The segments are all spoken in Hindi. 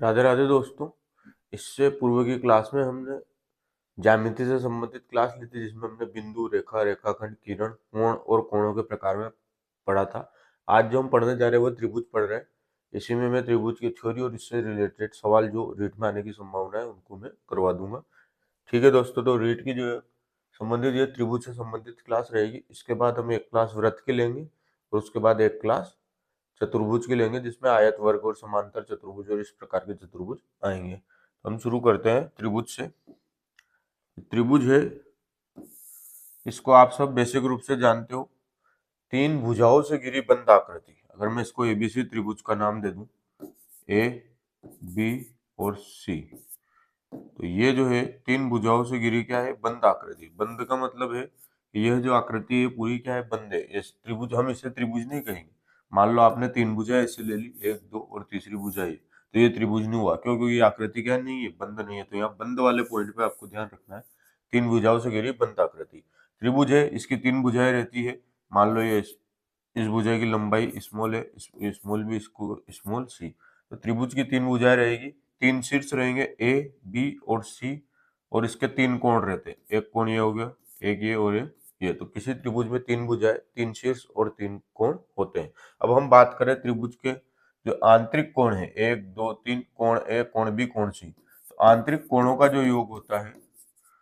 राधे राधे दोस्तों। इससे पूर्व की क्लास में हमने ज्यामिति से संबंधित क्लास ली थी, जिसमें हमने बिंदु, रेखा, रेखाखंड, किरण, कोण और कोणों के प्रकार में पढ़ा था। आज जो हम पढ़ने जा रहे हैं वो त्रिभुज पढ़ रहे हैं। इसी में मैं त्रिभुज की थ्योरी और इससे रिलेटेड सवाल जो रीट में आने की संभावना है उनको मैं करवा दूंगा। ठीक है दोस्तों, तो रीट की जो संबंधित ये त्रिभुज से संबंधित क्लास रहेगी। इसके बाद हम एक क्लास वृत्त की लेंगे और उसके बाद एक क्लास चतुर्भुज की लेंगे, जिसमें आयत, वर्ग और समांतर चतुर्भुज और इस प्रकार के चतुर्भुज आएंगे। तो हम शुरू करते हैं त्रिभुज से। त्रिभुज है, इसको आप सब बेसिक रूप से जानते हो। तीन भुजाओं से घिरी बंद आकृति। अगर मैं इसको एबीसी त्रिभुज का नाम दे दूं, ए, बी और सी, तो ये जो है तीन भुजाओं से घिरी क्या है, बंद आकृति। बंद का मतलब है कि यह जो आकृति है पूरी क्या है, बंद है। इस त्रिभुज, हम इसे त्रिभुज नहीं कहेंगे। मान लो आपने तीन भुजाएं ऐसे ले ली, एक, दो और तीसरी भुजा ये, तो ये त्रिभुज नहीं हुआ। क्यों? क्योंकि ये आकृति क्या नहीं है, बंद नहीं है। तो यहाँ बंद वाले पॉइंट पे आपको ध्यान रखना है। तीन भुजाओं से घिरी बंद आकृति त्रिभुज है। इसकी तीन भुजाएं रहती है। मान लो ये इस भुजा की लंबाई स्मॉल है, स्मॉल बी, इसको स्मॉल सी। तो त्रिभुज की तीन भुजाएं रहेगी, तीन शीर्ष रहेंगे ए, बी और सी, और इसके तीन कोण रहते हैं। एक कोण ये हो गया, एक ये और ये। तो किसी त्रिभुज में तीन भुजाएं, तीन शीर्ष और तीन कोण होते हैं। अब हम बात करें त्रिभुज के जो आंतरिक कोण है, एक, दो, तीन, कोण ए, कोण बी, कोण सी। तो आंतरिक कोणों का जो योग होता है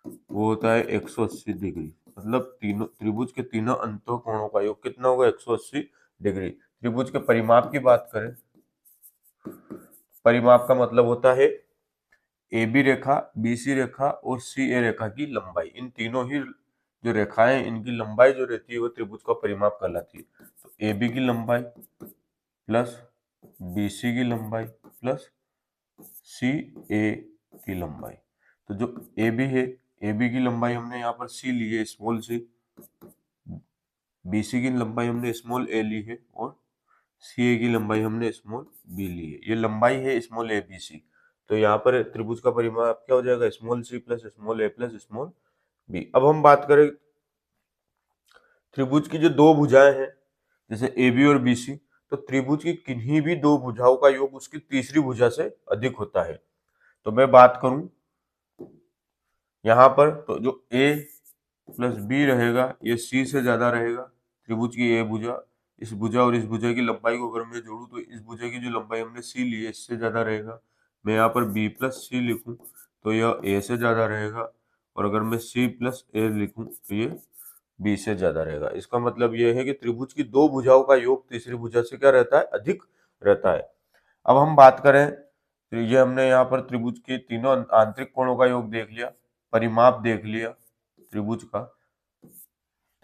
वो होता है 180 डिग्री। मतलब तीनों त्रिभुज के तीनों अंतः कोणों का योग कितना होगा, 180 डिग्री। त्रिभुज के परिमाप की बात करें, परिमाप का मतलब होता है A B Rekha, B C रेखा और सी ए रेखा की लंबाई। इन तीनों ही जो रेखाएं, इनकी लंबाई जो रहती है वो त्रिभुज का परिमाप कहलाती है। तो ए बी की लंबाई प्लस बी सी की लंबाई प्लस सी ए की लंबाई। तो जो ए बी है, ए बी की लंबाई हमने यहाँ पर सी ली है, स्मॉल सी। बी सी की लंबाई हमने स्मॉल ए ली है और सी ए की लंबाई हमने स्मॉल बी ली है। ये लंबाई है स्मॉल ए बी सी। तो यहाँ पर त्रिभुज का परिमाप क्या हो जाएगा, स्मॉल सी प्लस स्मॉल ए प्लस स्मॉल बी। अब हम बात करें त्रिभुज की जो दो भुजाएं हैं, जैसे ए बी और बी सी, तो त्रिभुज की किन्हीं भी दो भुजाओं का योग उसकी तीसरी भुजा से अधिक होता है। तो मैं बात करूं यहाँ पर, तो जो ए प्लस बी रहेगा ये सी से ज्यादा रहेगा। त्रिभुज की ए भुजा, इस भुजा और इस भुजा की लंबाई को अगर मैं जोड़ूं तो इस भुजा की जो लंबाई हमने सी ली है इससे ज्यादा रहेगा। मैं यहाँ पर बी प्लस सी लिखूं तो यह ए से ज्यादा रहेगा, और अगर मैं सी प्लस ए लिखूं तो ये बी से ज्यादा रहेगा। इसका मतलब यह है कि त्रिभुज की दो भुजाओं का योग तीसरी भुजा से क्या रहता है, अधिक रहता है। अब हम बात करें, तो ये हमने यहाँ पर त्रिभुज के तीनों आंतरिक कोणों का योग देख लिया, परिमाप देख लिया त्रिभुज का।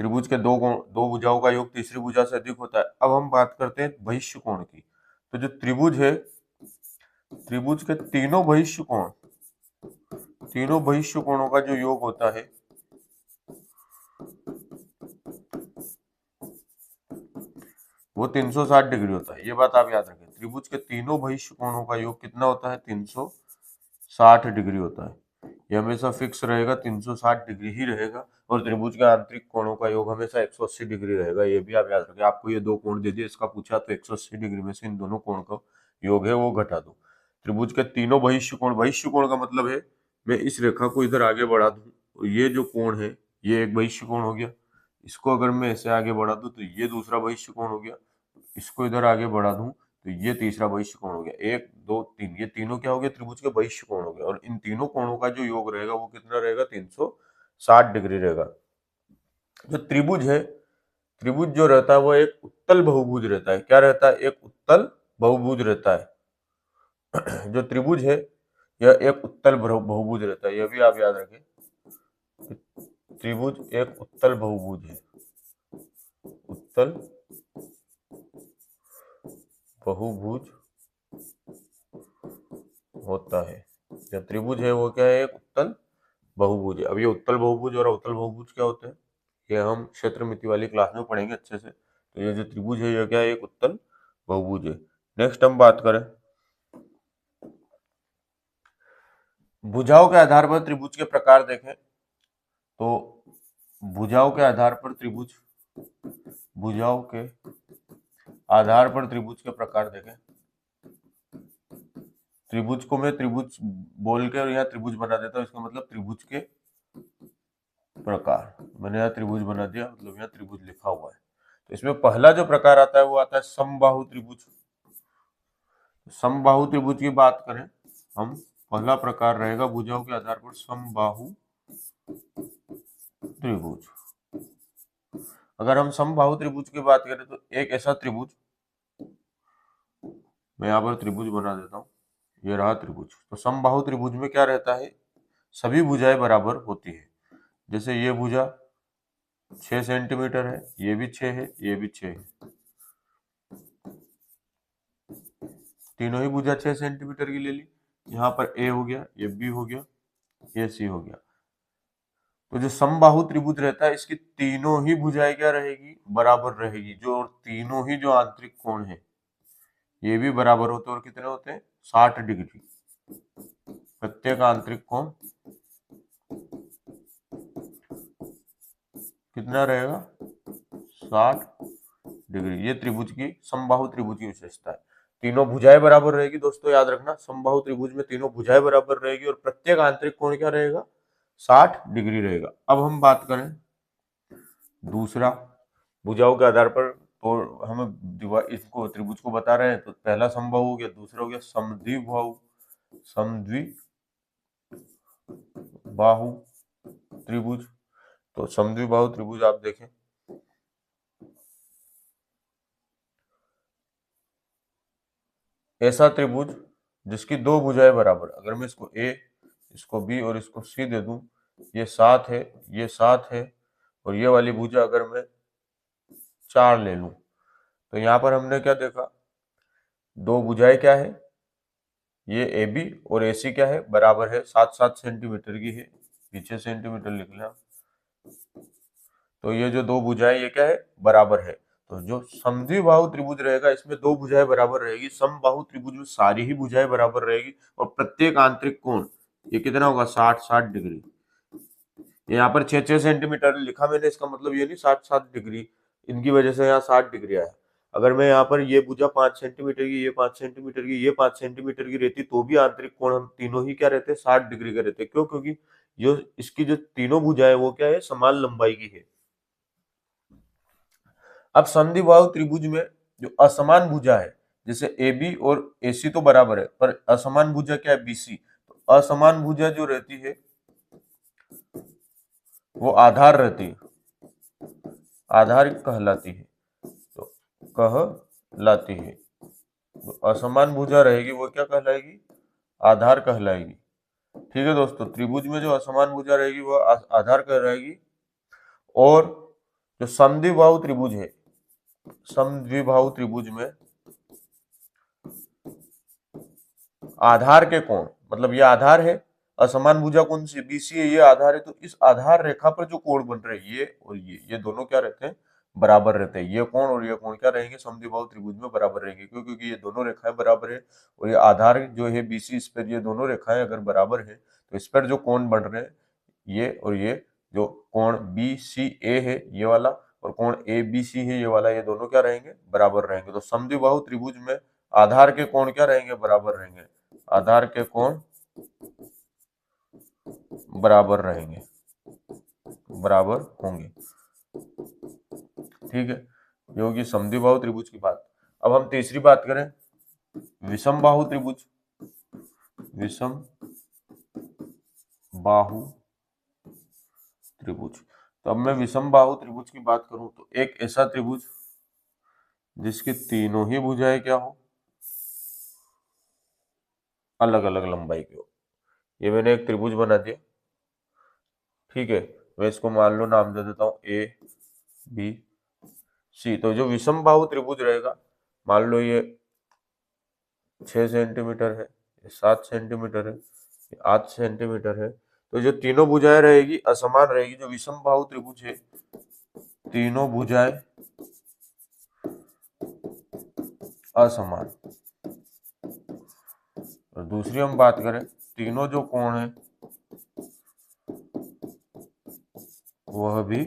त्रिभुज के दो भुजाओं का योग तीसरी भुजा से अधिक होता है। अब हम बात करते हैं बहिष्य कोण की। तो जो त्रिभुज है, त्रिभुज के तीनों बहिष्य कोण, तीनों बहिष्य कोणों का जो योग होता है वो 360 डिग्री होता है। ये बात आप याद रखें, त्रिभुज के तीनों बहिष्य कोणों का योग कितना होता है, 360 डिग्री होता है। ये हमेशा फिक्स रहेगा, 360 डिग्री ही रहेगा। और त्रिभुज के आंतरिक कोणों का योग हमेशा 180 डिग्री रहेगा। ये भी आप याद रखें। आपको ये दो कोण दे दिए, इसका पूछा तो 180 डिग्री में से इन दोनों कोण का योग है वो घटा दो। त्रिभुज के तीनों बहिष्य कोण, बहिष्य कोण का मतलब है मैं इस रेखा को इधर आगे बढ़ा दूं तो ये जो कोण है ये एक बहिष्य कोण हो गया। इसको अगर मैं ऐसे आगे बढ़ा दूं तो ये दूसरा बहिष्य कोण हो गया। इसको इधर आगे बढ़ा दूं तो ये तीसरा बहिष्य कोण हो गया। एक, दो, तीन, ये तीनों क्या हो गए, त्रिभुज के बहिष्य कोण हो गए। और इन तीनों कोणों का जो योग रहेगा वो कितना रहेगा, 360 डिग्री रहेगा। जो त्रिभुज है, त्रिभुज जो रहता है वो एक उत्तल बहुभुज रहता है। क्या रहता है, एक उत्तल बहुभुज रहता है। जो त्रिभुज है यह एक उत्तल बहुभुज रहता है। यह भी आप याद रखें, त्रिभुज एक उत्तल बहुभुज है, उत्तल बहुभुज होता है। जो त्रिभुज है वो क्या है, एक उत्तल बहुभुज है। अब ये उत्तल बहुभुज और अवतल बहुभुज क्या होते हैं ये हम क्षेत्रमिति वाली क्लास में पढ़ेंगे अच्छे से। तो ये जो त्रिभुज है ये क्या है, एक उत्तल बहुभुज है। नेक्स्ट हम बात करें, भुजाओं के आधार पर त्रिभुज के प्रकार देखें तो भुजाओं के आधार पर त्रिभुज, भुजाओं के आधार पर त्रिभुज के प्रकार देखें त्रिभुज को मैं त्रिभुज बोल के और यहाँ त्रिभुज बना देता हूँ, इसका मतलब त्रिभुज के प्रकार। मैंने यहाँ त्रिभुज बना दिया, मतलब यहाँ त्रिभुज लिखा हुआ है। तो इसमें पहला जो प्रकार आता है वो आता है समबाहु त्रिभुज। समबाहु त्रिभुज की बात करें हम, पहला प्रकार रहेगा भुजाओं के आधार पर समबाहु त्रिभुज। अगर हम समबाहु त्रिभुज की बात करें तो एक ऐसा त्रिभुज, मैं यहाँ पर त्रिभुज बना देता हूँ, ये रहा त्रिभुज। तो समबाहु त्रिभुज में क्या रहता है, सभी भुजाएं बराबर होती है। जैसे ये भुजा 6 सेंटीमीटर है, ये भी 6 है, ये भी 6 है, तीनों ही भुजा 6 सेंटीमीटर की ले ली। यहाँ पर ए हो गया, ये बी हो गया, ये सी हो गया। तो जो समबाहु त्रिभुज रहता है इसकी तीनों ही भुजाएं क्या रहेगी, बराबर रहेगी। जो तीनों ही जो आंतरिक कोण है ये भी बराबर होते हैं। और कितने होते हैं, 60 डिग्री। प्रत्येक आंतरिक कोण कितना रहेगा, 60 डिग्री। ये त्रिभुज की, समबाहु त्रिभुज की विशेषता है। तीनों भुजाएं बराबर रहेगी दोस्तों, याद रखना, समबाहु त्रिभुज में तीनों भुजाएं बराबर रहेगी और प्रत्येक आंतरिक कोण क्या रहेगा, 60 डिग्री रहेगा। अब हम बात करें दूसरा, भुजाओं के आधार पर, तो हम इसको त्रिभुज को बता रहे हैं। तो पहला समबाहु हो गया, दूसरा हो गया समद्विबाहु, समद्विबाहु त्रिभुज। तो समद्विबाहु त्रिभुज आप देखें, ऐसा त्रिभुज जिसकी दो भुजाएं बराबर, अगर मैं इसको ए, इसको बी और इसको सी दे दूं, ये 7 है, ये 7 है, और ये वाली भुजा अगर मैं 4 ले लूं, तो यहां पर हमने क्या देखा, दो भुजाएं क्या है, ये ए बी और ए सी क्या है, बराबर है, 7-7 सेंटीमीटर की है, पीछे सेंटीमीटर लिख लें। तो ये जो दो भुजाएं ये क्या है, बराबर है। तो जो समद्विबाहु त्रिभुज रहेगा इसमें दो भुजाएं बराबर रहेगी। समबाहु त्रिभुज में सारी ही भुजाएं बराबर रहेगी और प्रत्येक आंतरिक कोण ये कितना होगा, 60-60 डिग्री। यहाँ पर 6-6 सेंटीमीटर लिखा मैंने, इसका मतलब ये नहीं 60-60 डिग्री, इनकी वजह से यहाँ 60 डिग्री आया। अगर मैं यहाँ पर ये भुजा 5 सेंटीमीटर की, ये 5 सेंटीमीटर की, ये 5 सेंटीमीटर की रहती, तो भी आंतरिक कोण हम तीनों ही क्या रहते, 60 डिग्री का रहते। क्यों, क्योंकि जो इसकी जो तीनों भुजाएं वो क्या है, समान लंबाई की है। अब समद्विबाहु त्रिभुज में जो असमान भुजा है, जैसे ए बी और ए सी तो बराबर है, पर असमान भुजा क्या है, बी सी। तो असमान भुजा जो रहती है वो आधार रहती है, आधार कहलाती है, तो कहलाती है। तो असमान भुजा रहेगी वो क्या कहलाएगी, आधार कहलाएगी। ठीक है दोस्तों, त्रिभुज में जो असमान भुजा रहेगी वो आधार कहलाएगी। और जो समद्विबाहु त्रिभुज है, समद्विबाहु त्रिभुज में आधार के कोण, मतलब ये आधार है, असमान भुजा कौन सी, बीसी है, ये आधार है। तो इस आधार रेखा पर जो कोण बन रहे हैं ये और ये दोनों क्या रहते हैं, बराबर रहते हैं। ये कोण और ये कोण क्या रहेंगे, समद्विबाहु त्रिभुज में बराबर रहेंगे। क्यों, क्योंकि ये दोनों रेखाएं बराबर है और ये आधार जो है बीसी, इस पर ये दोनों रेखाएं अगर बराबर है तो इस पर जो कोण बन रहे हैं ये और ये, जो कोण बी सी ए है ये वाला और कोण ए बी सी है ये वाला, ये दोनों क्या रहेंगे, बराबर रहेंगे। तो समद्विबाहु त्रिभुज में आधार के कोण क्या रहेंगे, बराबर रहेंगे, आधार के कोण बराबर रहेंगे, बराबर होंगे। ठीक है, ये होगी समद्विबाहु त्रिभुज की बात। अब हम तीसरी बात करें, विषमबाहु त्रिभुज। विषम बाहु त्रिभुज। तो अब मैं विषमबाहु त्रिभुज की बात करूं तो एक ऐसा त्रिभुज जिसकी तीनों ही भुजाएं क्या हो, अलग अलग लंबाई की हो। ये मैंने एक त्रिभुज बना दिया, ठीक है, मैं इसको मान लो नाम दे देता हूं ए बी सी। तो जो विषमबाहु त्रिभुज रहेगा, मान लो ये 6 सेंटीमीटर है, ये 7 सेंटीमीटर है, ये 8 सेंटीमीटर है। तो जो तीनों भुजाएं रहेगी असमान रहेगी। जो विषमबाहु त्रिभुज है, तीनों भुजाएं असमान। और दूसरी हम बात करें, तीनों जो कोण है वह भी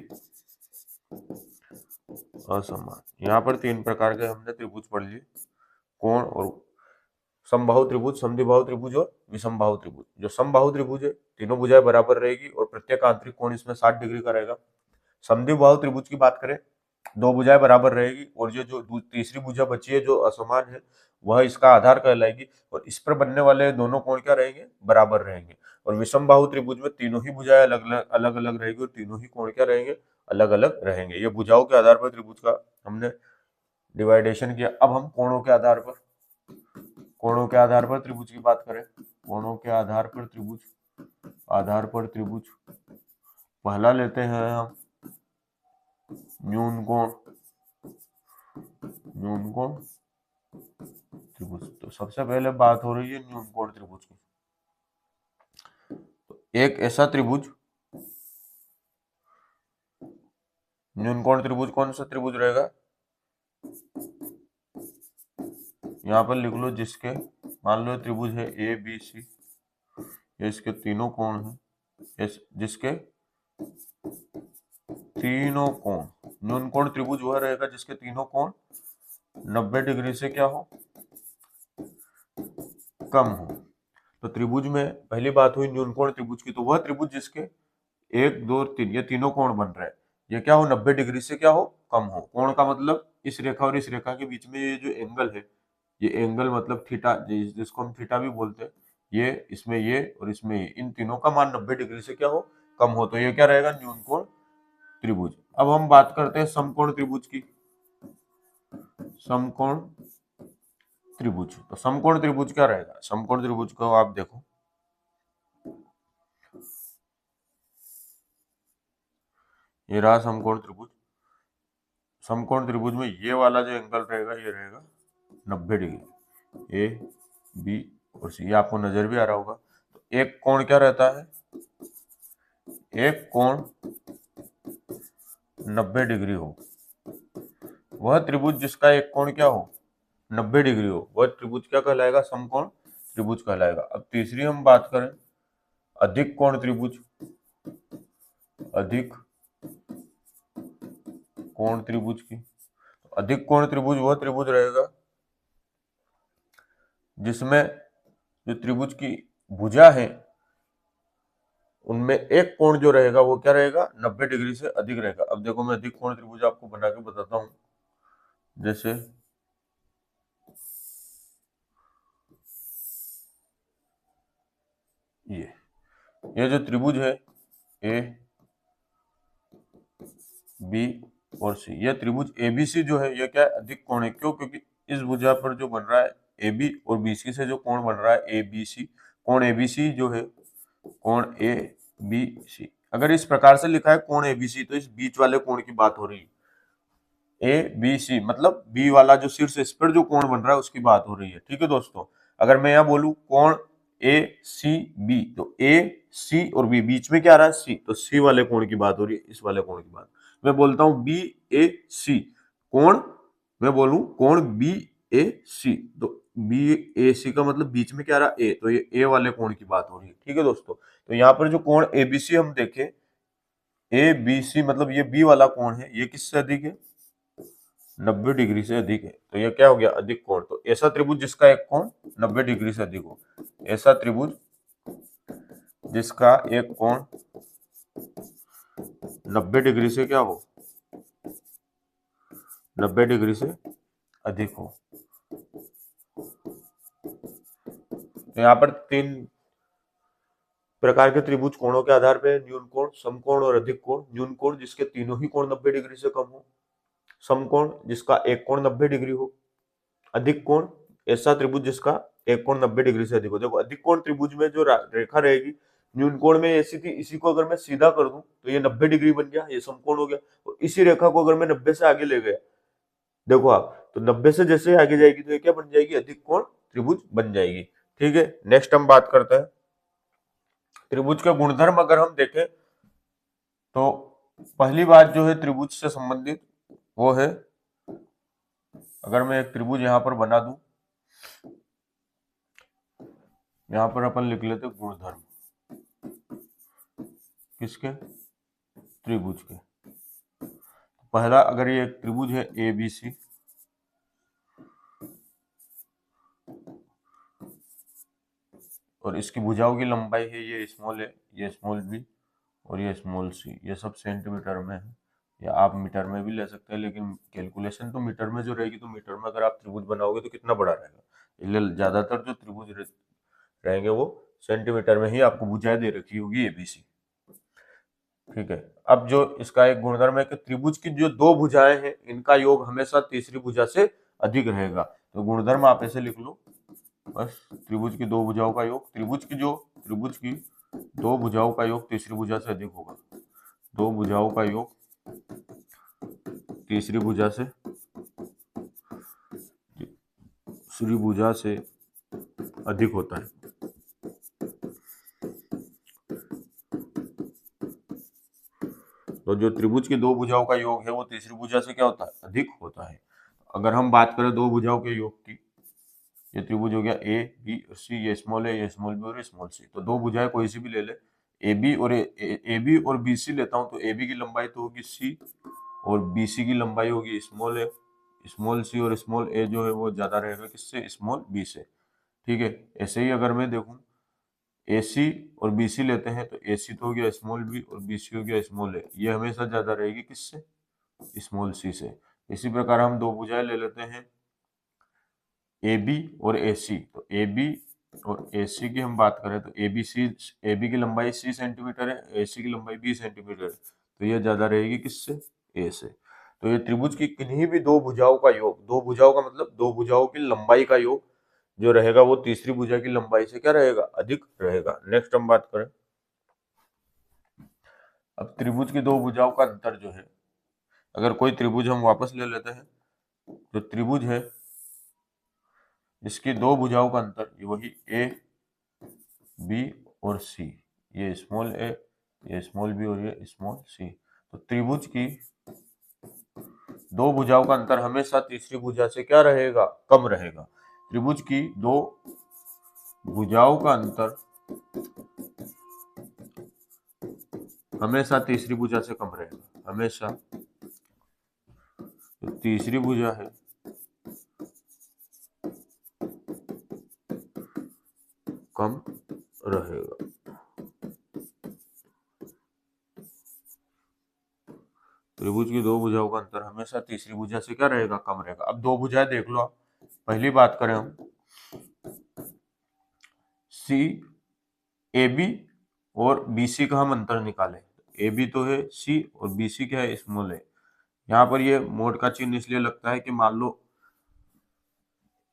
असमान। यहाँ पर तीन प्रकार के हमने त्रिभुज पढ़ लिए, कोण और समबाहु त्रिभुज, समद्विबाहु त्रिभुज और विषमबाहु त्रिभुज। जो समबाहु त्रिभुज है, तीनों भुजाएं बराबर रहेगी और प्रत्येक आंतरिक कोण इसमें 60 डिग्री का रहेगा। समद्विबाहु त्रिभुज की बात करें, दो भुजाएं बराबर रहेगी और ये जो तीसरी भुजा बची है जो असमान है, वह इसका आधार कहलाएगी और इस पर बनने वाले दोनों कोण क्या रहेंगे, बराबर रहेंगे। और विषमबाहु त्रिभुज में तीनों ही भुजाएं अलग अलग रहेगी और तीनों ही कोण क्या रहेंगे, अलग अलग रहेंगे। ये भुजाओं के आधार पर त्रिभुज का हमने डिवाइडेशन किया। अब हम कोणों के आधार पर त्रिभुज की बात करें, कोणों के आधार पर त्रिभुज पहला लेते हैं हम न्यून कोण त्रिभुज। तो सबसे पहले बात हो रही है न्यून कोण त्रिभुज की। तो एक ऐसा त्रिभुज, न्यून कोण त्रिभुज कौन सा त्रिभुज रहेगा, यहां पर लिख लो, जिसके मान लो त्रिभुज है ए बी सी, ये इसके तीनों कोण हैं, जिसके तीनों कोण, न्यून कोण त्रिभुज वह रहेगा जिसके तीनों कोण 90 डिग्री से क्या हो, कम हो। तो त्रिभुज में पहली बात हुई न्यून कोण त्रिभुज की, तो वह त्रिभुज जिसके 1 2 3 ये तीनों कोण बन रहे हैं, ये क्या हो, 90 डिग्री से क्या हो, कम हो। कोण का मतलब इस रेखा और इस रेखा के बीच में ये जो एंगल है, ये एंगल मतलब थीटा, जिसको हम थीटा भी बोलते हैं, ये इसमें ये और इसमें ये, इन तीनों का मान 90 डिग्री से क्या हो, कम हो। तो ये क्या रहेगा, न्यून कोण त्रिभुज। अब हम बात करते हैं समकोण त्रिभुज की। समकोण त्रिभुज, तो समकोण त्रिभुज क्या रहेगा, समकोण त्रिभुज को आप देखो, ये रहा समकोण त्रिभुज। समकोण त्रिभुज में ये वाला जो एंगल रहेगा, ये रहेगा 90 डिग्री, ए बी और सी, ये आपको नजर भी आ रहा होगा। तो एक कोण क्या रहता है, एक कोण 90 डिग्री हो, वह त्रिभुज जिसका एक कोण क्या हो, 90 डिग्री हो, वह त्रिभुज क्या कहलाएगा, समकोण त्रिभुज कहलाएगा। अब तीसरी हम बात करें अधिक कोण त्रिभुज, अधिक कोण त्रिभुज की। अधिक कोण त्रिभुज वह त्रिभुज रहेगा जिसमें जो त्रिभुज की भुजा है उनमें एक कोण जो रहेगा वो क्या रहेगा, 90 डिग्री से अधिक रहेगा। अब देखो मैं अधिक कोण त्रिभुज आपको बना के बताता हूं। जैसे ये जो त्रिभुज है ए बी और सी, ये त्रिभुज एबीसी जो है, ये क्या है, अधिक कोण है। क्यों, क्योंकि इस भुजा पर जो बन रहा है ए बी और बीसी से जो कोण बन रहा है ए बी सी, कोण एबीसी जो है, कोण ए बी सी, अगर इस प्रकार से लिखा है कोण एबीसी, तो इस बीच वाले कोण की बात हो रही है। ए बी सी मतलब बी वाला जो शीर्ष, इस पर जो कोण बन रहा है उसकी बात हो रही है। ठीक है दोस्तों, अगर मैं यहाँ बोलूं कोण ए सी बी, तो ए सी और बी, बीच में क्या आ रहा है, सी, तो सी वाले कोण की बात हो रही है, इस वाले कोण की बात। मैं बोलता हूं बी ए सी कोण, मैं बोलूं कोण बी ए सी, तो बी ए सी का मतलब बीच में क्या आ रहा है, ए, तो ये ए वाले कोण की बात हो रही है। ठीक है दोस्तों, तो यहाँ पर जो कोण एबीसी हम देखें, ए बी सी मतलब ये बी वाला कोण है, ये किससे अधिक है, 90 डिग्री से अधिक है। तो ये क्या हो गया, अधिक कोण। तो ऐसा त्रिभुज जिसका एक कोण 90 डिग्री से अधिक हो, ऐसा त्रिभुज जिसका एक कोण 90 डिग्री से क्या हो, 90 डिग्री से अधिक हो। तो यहाँ पर 3 प्रकार के त्रिभुज कोणों के आधार पर, न्यून कोण, समकोण और अधिक कोण। न्यून कोण जिसके तीनों ही कोण 90 डिग्री से कम हो, समकोण जिसका एक कोण 90 डिग्री हो, अधिक कोण ऐसा त्रिभुज जिसका एक कोण 90 डिग्री से अधिक हो। देखो अधिक कोण त्रिभुज में जो रेखा रहेगी न्यून कोण में ऐसी थी, इसी को अगर मैं सीधा कर दूं तो ये 90 डिग्री बन गया, ये समकोण हो गया। और इसी रेखा को अगर मैं 90 से आगे ले गया, देखो आप, तो 90 से जैसे आगे जाएगी तो ये क्या बन जाएगी, अधिक कोण त्रिभुज बन जाएगी। ठीक है, नेक्स्ट हम बात करते हैं त्रिभुज के गुणधर्म। अगर हम देखें तो पहली बात जो है त्रिभुज से संबंधित वो है, अगर मैं एक त्रिभुज यहां पर बना दूं, यहां पर अपन लिख लेते गुणधर्म, किसके, त्रिभुज के। पहला, अगर ये एक त्रिभुज है ए बी सी, और इसकी भुजाओं की लंबाई है ये स्मॉल है, ये स्मॉल बी और ये स्मॉल सी, ये सब सेंटीमीटर में है, या आप मीटर में भी ले सकते हैं, लेकिन कैलकुलेशन तो मीटर में जो रहेगी, तो मीटर में अगर आप त्रिभुज बनाओगे तो कितना बड़ा रहेगा, इसलिए ज्यादातर जो त्रिभुज रहेंगे वो सेंटीमीटर में ही आपको भुजाएं दे रखी होगी एबीसी। ठीक है, अब जो इसका एक गुणधर्म है कि त्रिभुज की जो दो भुजाएं हैं इनका योग हमेशा तीसरी भुजा से अधिक रहेगा। तो गुणधर्म आप ऐसे लिख लो बस, त्रिभुज की दो भुजाओं का योग, त्रिभुज की दो भुजाओं का योग तीसरी भुजा से अधिक होगा। दो भुजाओं का योग तीसरी भुजा से अधिक होता है। तो जो त्रिभुज की दो भुजाओं का योग है वो तीसरी भुजा से क्या होता है, अधिक होता है। अगर हम बात करें दो भुजाओं के योग की, ये त्रिभुज हो गया ए बी और सी, ये स्मॉल है, ये स्मॉल बी और ये स्मॉल सी। तो दो भुजाएं कोई सी भी ले ले, ए बी और बी सी लेता हूं, तो ए बी की लंबाई तो होगी सी और बी सी की लंबाई होगी स्मॉल है, स्मॉल सी और स्मॉल ए जो है वो ज्यादा रहेगा किससे, स्मॉल बी से। ठीक है, ऐसे ही अगर मैं देखूं ए सी और बी सी लेते हैं, तो ए सी तो हो गया स्मॉल बी और बी सी हो गया स्मॉल ए, ये हमेशा ज्यादा रहेगी किससे, स्मॉल सी से। इसी प्रकार हम दो भुजाएं ले लेते हैं ए बी और ए सी, तो ए बी और ए सी की हम बात करें तो ए बी की लंबाई सी सेंटीमीटर है, ए सी की लंबाई बी सेंटीमीटर है, तो ये ज्यादा रहेगी किससे, ए से। तो ये त्रिभुज की किन्हीं भी दो भुजाओं का योग, दो भुजाओं का मतलब दो भुजाओं की लंबाई का योग जो रहेगा वो तीसरी भुजा की लंबाई से क्या रहेगा, अधिक रहेगा। नेक्स्ट हम बात करें, अब त्रिभुज की दो भुजाओं का अंतर जो है, अगर कोई त्रिभुज हम वापस ले लेते हैं, जो त्रिभुज है इसकी दो भुजाओं का अंतर ये वही ए बी और सी, ये स्मॉल ए, ये स्मॉल बी और ये स्मॉल सी। तो त्रिभुज की दो भुजाओं का अंतर हमेशा तीसरी भुजा से क्या रहेगा, कम रहेगा। त्रिभुज की दो भुजाओं का अंतर हमेशा तीसरी भुजा से कम रहेगा, हमेशा। तो तीसरी भुजा है कम रहेगा। त्रिभुज की दो भुजाओं का अंतर हमेशा तीसरी भुजा से क्या रहेगा, कम रहेगा। अब दो भुजाएं देख लो आप, पहली बात करें हम सी ए बी और बी सी का हम अंतर निकालें, ए बी तो है सी और बी सी क्या है, स्मॉल है। यहाँ पर ये मोड का चिन्ह इसलिए लगता है कि मान लो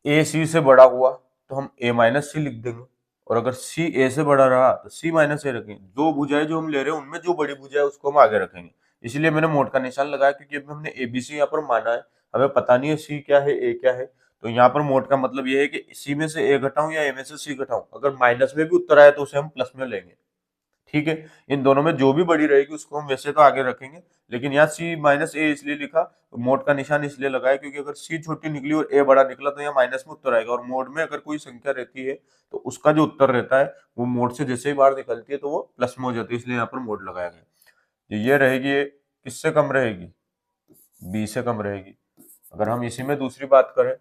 ए सी से बड़ा हुआ तो हम ए माइनस सी लिख देंगे, और अगर सी ए से बड़ा रहा तो सी माइनस ए रखेंगे। दो भुजाएं जो हम ले रहे हैं उनमें जो बड़ी भुजा है उसको हम आगे रखेंगे, इसलिए मैंने मोड का निशान लगाया, क्योंकि अभी हमने एबीसी यहाँ पर माना है, हमें पता नहीं है सी क्या है ए क्या है। तो यहाँ पर मोड का मतलब ये है कि सी में से ए घटाऊं या ए में से सी घटाऊं, अगर माइनस में भी उत्तर आया तो उसे हम प्लस में लेंगे। ठीक है, इन दोनों में जो भी बड़ी रहेगी उसको हम वैसे तो आगे रखेंगे, लेकिन यहाँ सी माइनस ए इसलिए लिखा, मोड का निशान इसलिए लगाया क्योंकि अगर सी छोटी निकली और ए बड़ा निकला तो यहाँ माइनस में उत्तर आएगा, और मोड में अगर कोई संख्या रहती है तो उसका जो उत्तर रहता है वो मोड से जैसे ही बाहर निकलती है तो वो प्लस में हो जाती है, इसलिए यहाँ पर मोड लगाया गया। ये रहेगी, ये किससे कम रहेगी, बी से कम रहेगी। अगर हम इसी में दूसरी बात करें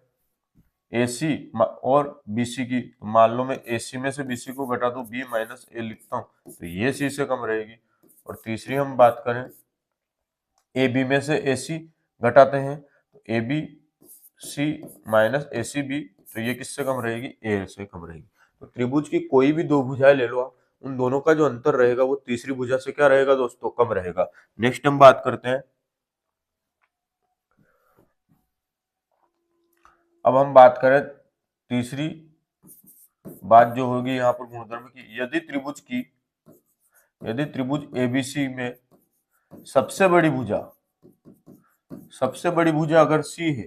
AC और BC की, मान लो मैं AC में से BC को घटा दूं B माइनस ए लिखता हूं, तो ये C से कम रहेगी। और तीसरी हम बात करें AB में से AC घटाते हैं तो AB C minus AC B, तो ये किससे कम रहेगी, A से कम रहेगी। तो त्रिभुज की कोई भी दो भुजाएं ले लो आप, उन दोनों का जो अंतर रहेगा वो तीसरी भुजा से क्या रहेगा दोस्तों, कम रहेगा। नेक्स्ट हम बात करते हैं, अब हम बात करें तीसरी बात जो होगी यहाँ पर गुणधर्म की, यदि त्रिभुज एबीसी में सबसे बड़ी भुजा अगर सी है,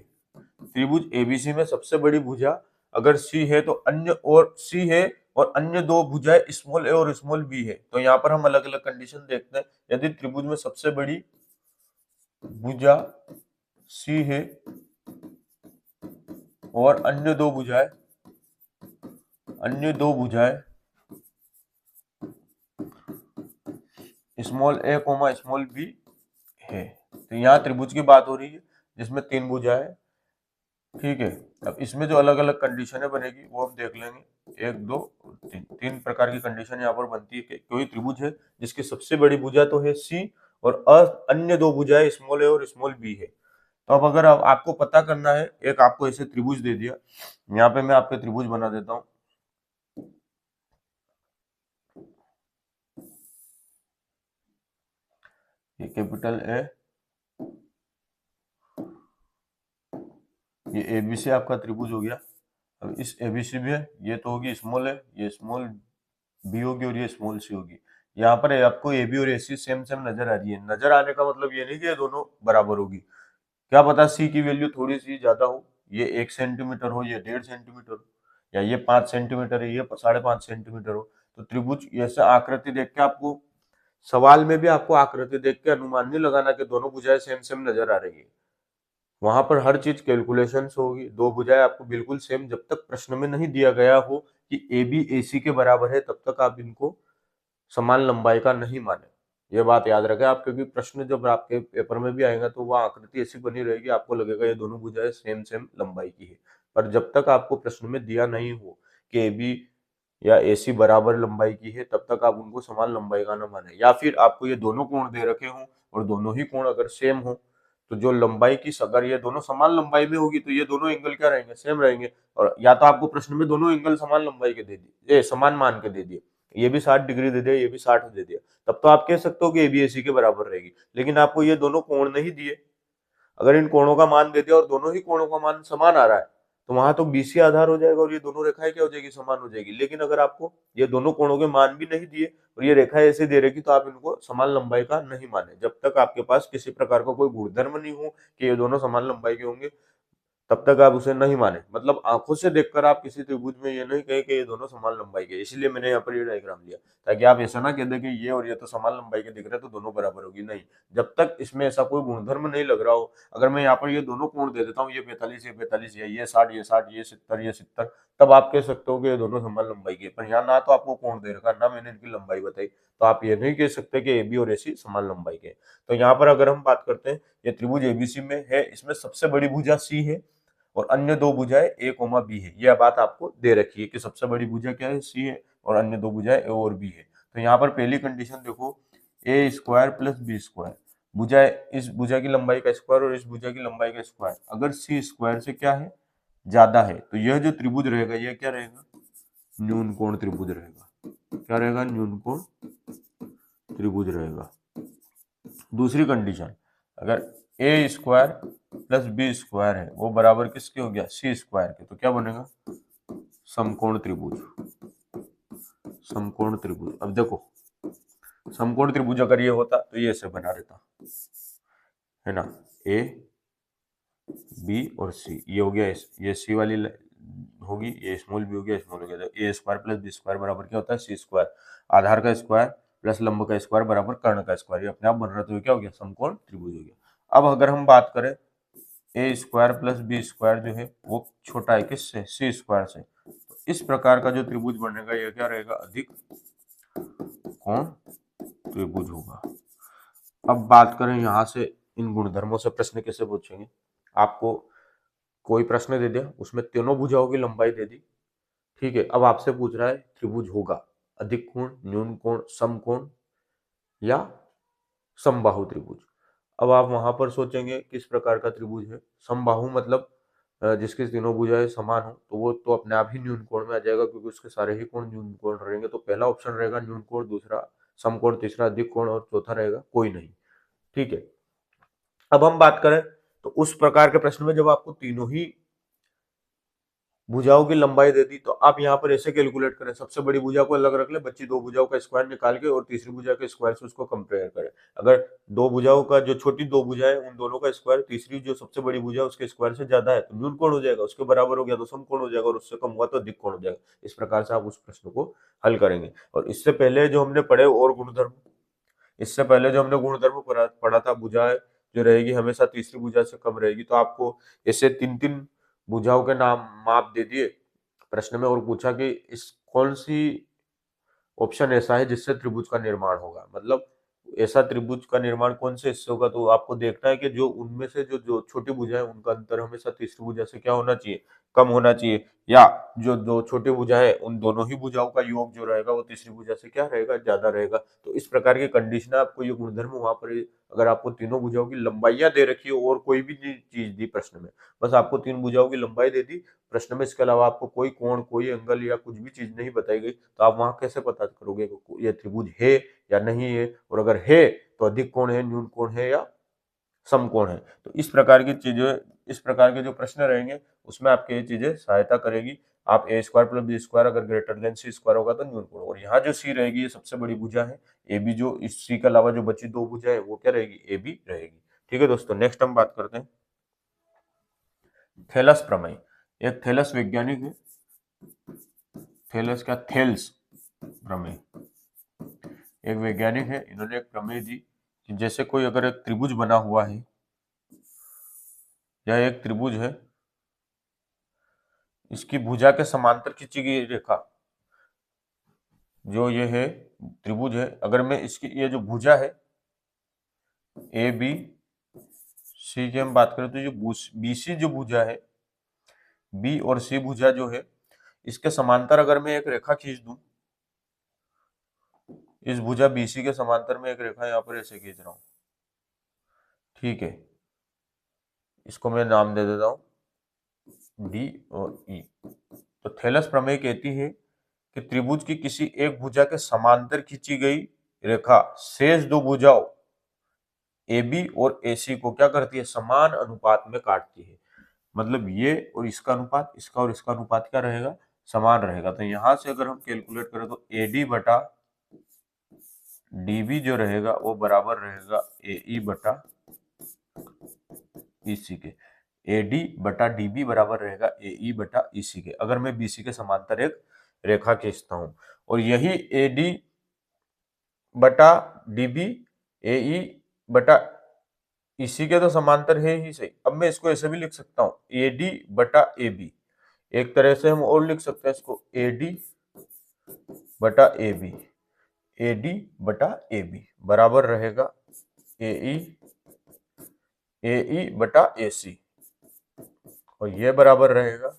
त्रिभुज एबीसी में सबसे बड़ी भुजा अगर सी है तो अन्य दो भुजाएं स्मॉल ए और स्मॉल बी है। तो यहाँ पर हम अलग अलग कंडीशन देखते हैं, यदि त्रिभुज में सबसे बड़ी भुजा सी है और अन्य दो भुजाएं स्मॉल ए कोमा स्मॉल बी है, तो यहाँ त्रिभुज की बात हो रही है जिसमें तीन भुजाएं। ठीक है, अब इसमें जो अलग अलग कंडीशनें बनेगी वो हम देख लेंगे। 1 2 तीन प्रकार की कंडीशन यहाँ पर बनती है कि कोई त्रिभुज है जिसकी सबसे बड़ी भुजा तो है सी और अन्य दो भुजाएं स्मॉल ए और स्मॉल बी है। तो अब अगर आपको पता करना है, एक आपको ऐसे त्रिभुज दे दिया, यहाँ पे मैं आपके त्रिभुज बना देता हूँ। ये कैपिटल ए, ये एबीसी आपका त्रिभुज हो गया। अब इस एबीसी में ये तो होगी स्मॉल है, ये स्मॉल बी होगी और ये स्मॉल सी होगी। यहाँ पर आपको ए बी और ए सी सेम सेम नजर आ रही है। नजर आने का मतलब ये नहीं कि ये दोनों बराबर होगी, क्या पता सी की वैल्यू थोड़ी सी ज्यादा हो, ये 1 सेंटीमीटर हो, ये 1.5 सेंटीमीटर हो, या ये 5 सेंटीमीटर है, ये 5.5 सेंटीमीटर हो। तो त्रिभुज ऐसे आकृति देख के आपको, सवाल में भी आपको आकृति देख के अनुमान नहीं लगाना कि दोनों भुजाएं सेम सेम नजर आ रही है। वहां पर हर चीज कैलकुलेशंस होगी। दो भुजाएं आपको बिल्कुल सेम, जब तक प्रश्न में नहीं दिया गया हो कि ए बी ए सी के बराबर है, तब तक आप इनको समान लंबाई का नहीं माने। ये बात याद रखें आप, क्योंकि प्रश्न जब आपके पेपर में भी आएगा तो वह आकृति ऐसी बनी रहेगी, आपको लगेगा ये दोनों भुजाएं सेम सेम लंबाई की है। पर जब तक आपको प्रश्न में दिया नहीं हो कि ए बी या ए सी बराबर लंबाई की है, तब तक आप उनको समान लंबाई का न माने। या फिर आपको ये दोनों कोण दे रखे हों और दोनों ही कोण अगर सेम हो, तो जो लंबाई की, अगर ये दोनों समान लंबाई में होगी तो ये दोनों एंगल क्या रहेंगे, सेम रहेंगे। और या तो आपको प्रश्न में दोनों एंगल समान लंबाई के दे दिए, समान मान के दे दिए, ये भी 60 डिग्री दे दिया, ये भी 60 दे दिया, तब तो आप कह सकते हो कि ए बी ए सी के बराबर रहेगी। लेकिन आपको ये दोनों कोण नहीं दिए, अगर इन कोणों का मान दे दिया और दोनों ही कोणों का मान समान आ रहा है, तो वहां तो बीसी आधार हो जाएगा और ये दोनों रेखाएं क्या हो जाएगी, समान हो जाएगी। लेकिन अगर आपको ये दोनों कोणों के मान भी नहीं दिए और ये रेखाएं ऐसे दे रखी, तो आप इनको समान लंबाई का नहीं माने। जब तक आपके पास किसी प्रकार का कोई गुणधर्म नहीं हो कि ये दोनों समान लंबाई के होंगे, तब तक आप उसे नहीं माने। मतलब आंखों से देखकर आप किसी त्रिभुज में ये नहीं कहे कि ये दोनों समान लंबाई के। इसलिए मैंने यहाँ पर ये डायग्राम लिया, ताकि आप ऐसा ना कह दे कि ये और ये तो समान लंबाई के दिख रहे हैं तो दोनों बराबर होगी, नहीं। जब तक इसमें ऐसा कोई गुणधर्म नहीं लग रहा हो, अगर मैं यहाँ पर ये दोनों कोण दे देता हूँ, ये 45, ये 45, ये 60, ये 60, ये 70, ये 70, तब आप कह सकते हो कि ये दोनों समान लंबाई के। पर यहाँ ना तो आपको कोण दे रखा, ना मैंने इनकी लंबाई बताई, तो आप ये नहीं कह सकते कि ए बी और ए सी समान लंबाई के। तो यहाँ पर अगर हम बात करते हैं, ये त्रिभुज एबीसी में है, इसमें सबसे बड़ी भुजा सी है और अन्य दो भुजाएं ए कोमा बी है। यह बात आपको दे रखी है कि सबसे बड़ी भुजा क्या है, सी है, और अन्य दो भुजाएं ए और बी है। तो यहाँ पर पहली कंडीशन देखो, ए स्क्वायर प्लस बी स्क्वायर, भुजा, इस भुजा की लंबाई का स्क्वायर और इस भुजा की लंबाई का स्क्वायर अगर सी स्क्वायर से क्या है, ज्यादा है, तो यह जो त्रिभुज रहेगा यह क्या रहेगा, न्यून कोण त्रिभुज रहेगा। क्या रहेगा, न्यून कोण त्रिभुज रहेगा। दूसरी कंडीशन, अगर ए स्क्वायर प्लस बी स्क्वायर है वो बराबर किसके हो गया, सी स्क्वायर के, तो क्या बनेगा, समकोण त्रिभुज। समकोण त्रिभुज, अब देखो समकोण त्रिभुज अगर ये होता तो ये ऐसे बना रहता, है ना, ए बी और सी, ये हो गया, ये सी वाली होगी, ये स्मॉल बी हो गया, स्मॉल हो गया। ए स्क्वायर प्लस बी स्क्वायर बराबर क्या होता है, सी स्क्वायर। आधार का स्क्वायर प्लस लंब का स्क्वायर बराबर कर्ण का स्क्वायर, ये अपने आप बन रहा, तो क्या हो गया, समकोण त्रिभुज हो गया। अब अगर हम बात करें ए स्क्वायर प्लस बी स्क्वायर जो है वो छोटा है किससे, सी स्क्वायर से, तो इस प्रकार का जो त्रिभुज बनेगा यह क्या रहेगा, अधिक कोण त्रिभुज होगा। अब बात करें यहाँ से इन गुणधर्मों से प्रश्न कैसे पूछेंगे। आपको कोई प्रश्न दे दिया, उसमें तीनों भुजाओं की लंबाई दे दी, ठीक है। अब आपसे पूछ रहा है त्रिभुज होगा अधिक कोण, न्यून कोण, समकोण या समबाहु त्रिभुज। अब आप वहां पर सोचेंगे किस प्रकार का त्रिभुज है। समबाहु मतलब जिसके तीनों भुजाएं समान हो, तो वो तो अपने आप ही न्यून कोण में आ जाएगा, क्योंकि उसके सारे ही कोण न्यून कोण रहेंगे। तो पहला ऑप्शन रहेगा न्यून कोण, दूसरा समकोण, तीसरा अधिक कोण और चौथा रहेगा कोई नहीं, ठीक है। अब हम बात करें तो उस प्रकार के प्रश्न में जब आपको तीनों ही भुजाओं की लंबाई दे दी, तो आप यहाँ पर ऐसे कैलकुलेट करें, सबसे बड़ी भुजा को अलग रख ले, बच्ची दो भुजाओं का स्क्वायर निकाल के और तीसरी भुजा के स्क्वायर से उसको कंपेयर करें। अगर दो भुजाओं का, जो छोटी दो भुजाएं उन दोनों का स्क्वायर तीसरी जो सबसे बड़ी भुजा है उसके स्क्वायर से ज्यादा है, तो न्यून कोण हो जाएगा, उसके बराबर हो गया तो समकोण हो जाएगा, और उससे कम हुआ तो अधिक कोण हो जाएगा। इस प्रकार से आप उस प्रश्न को हल करेंगे। और इससे पहले जो हमने पढ़े और गुणधर्म, इससे पहले जो हमने गुणधर्म पढ़ा था, भुजा जो रहेगी हमेशा तीसरी भुजा से कम रहेगी, तो आपको ऐसे तीन तीन भुजाओं के नाम माप दे दिए प्रश्न में और पूछा कि इस कौन सी ऑप्शन ऐसा है जिससे त्रिभुज का निर्माण होगा, मतलब ऐसा त्रिभुज का निर्माण कौन से हिस्से होगा। तो आपको देखना है कि जो उनमें से जो जो छोटी भुजा है उनका अंतर हमेशा तीसरी भुजा से क्या होना चाहिए, कम होना चाहिए, या जो दो छोटी भुजा है उन दोनों ही भुजाओं का योग जो रहेगा वो तीसरी भुजा से क्या रहेगा, ज्यादा रहेगा। तो इस प्रकार की कंडीशन आपको ये गुणधर्म वहां पर, अगर आपको तीनों भुजाओं की लंबाइयां दे रखी है और कोई भी चीज दी प्रश्न में, बस आपको तीन भुजाओं की लंबाई दे दी प्रश्न में, इसके अलावा आपको कोई कोण, कोई एंगल या कुछ भी चीज नहीं बताई गई, तो आप वहां कैसे पता करोगे ये त्रिभुज है या नहीं है, और अगर है तो अधिक कोण है, न्यून कोण है या समकोण है। तो इस प्रकार की चीजें, इस प्रकार के जो प्रश्न रहेंगे उसमें आपके ये चीजें सहायता करेगी। आप ए स्क्वायर प्लस बी स्क्वायर अगर ग्रेटर देन सी स्क्वायर होगा तो न्यून कोण, और यहाँ जो सी रहेगी ये सबसे बड़ी भुजा है, ए बी, जो इस सी के अलावा जो बची दो भुजा है वो क्या रहेगी, ए बी रहेगी। ठीक है दोस्तों, नेक्स्ट हम बात करते हैं थेलस प्रमेय। एक थेलस वैज्ञानिक है, थेलस क्या, थेल्स प्रमेय, एक वैज्ञानिक है, इन्होंने एक प्रमेय दी कि जैसे कोई अगर एक त्रिभुज बना हुआ है, यह एक त्रिभुज है, इसकी भुजा के समांतर खींची गई रेखा, जो ये है त्रिभुज है, अगर मैं इसकी ये जो भुजा है ए बी सी की हम बात करें तो जो बी सी जो भुजा है, बी और सी भुजा जो है, इसके समांतर अगर मैं एक रेखा खींच दूं, इस भुजा बीसी के समांतर में एक रेखा यहां पर ऐसे खींच रहा हूं, ठीक है, इसको मैं नाम दे देता हूं डी और ई। तो थेलस प्रमेय कहती है कि त्रिभुज की किसी एक भुजा के समांतर खींची गई रेखा शेष दो भुजाओं ए बी और ए सी को क्या करती है, समान अनुपात में काटती है। मतलब ये और इसका अनुपात, इसका और इसका अनुपात क्या रहेगा, समान रहेगा। तो यहां से अगर हम कैलकुलेट करें तो ए डी बटा डी बी जो रहेगा वो बराबर रहेगा ए ई बटा ई सी के। ए डी बटा डी बी बराबर रहेगा ए ई बटा ई सी के, अगर मैं बी सी के समांतर एक रेखा खींचता हूं। और यही ए डी बटा डी बी ए ई बटा इसी के तो समांतर है ही सही। अब मैं इसको ऐसे भी लिख सकता हूं ए डी बटा ए बी, एक तरह से हम और लिख सकते हैं इसको ए डी बटा ए बी, ए डी बटा ए बी बराबर रहेगा ए ई बटा ए सी, और ये बराबर रहेगा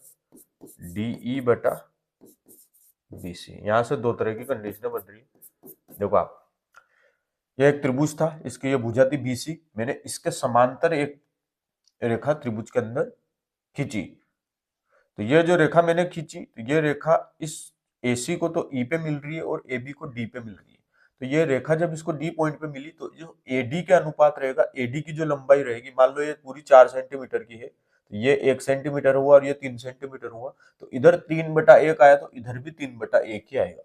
डी ई बटा बी सी। यहां से दो तरह की कंडीशनें बन रही है। देखो आप, यह एक त्रिभुज था, इसकी ये भुजा थी बीसी, मैंने इसके समांतर एक रेखा त्रिभुज के अंदर खींची, तो ये जो रेखा मैंने खींची, तो ये रेखा इस AC को तो E पे मिल रही है और AB को D पे मिल रही है। तो ये रेखा जब इसको D पॉइंट पे मिली, तो जो AD के अनुपात रहेगा, AD की जो लंबाई रहेगी, मान लो ये पूरी 4 सेंटीमीटर की है, तो ये 1 सेंटीमीटर हुआ और ये 3 सेंटीमीटर हुआ, तो इधर 3/1 आया तो इधर भी 3/1 ही आएगा।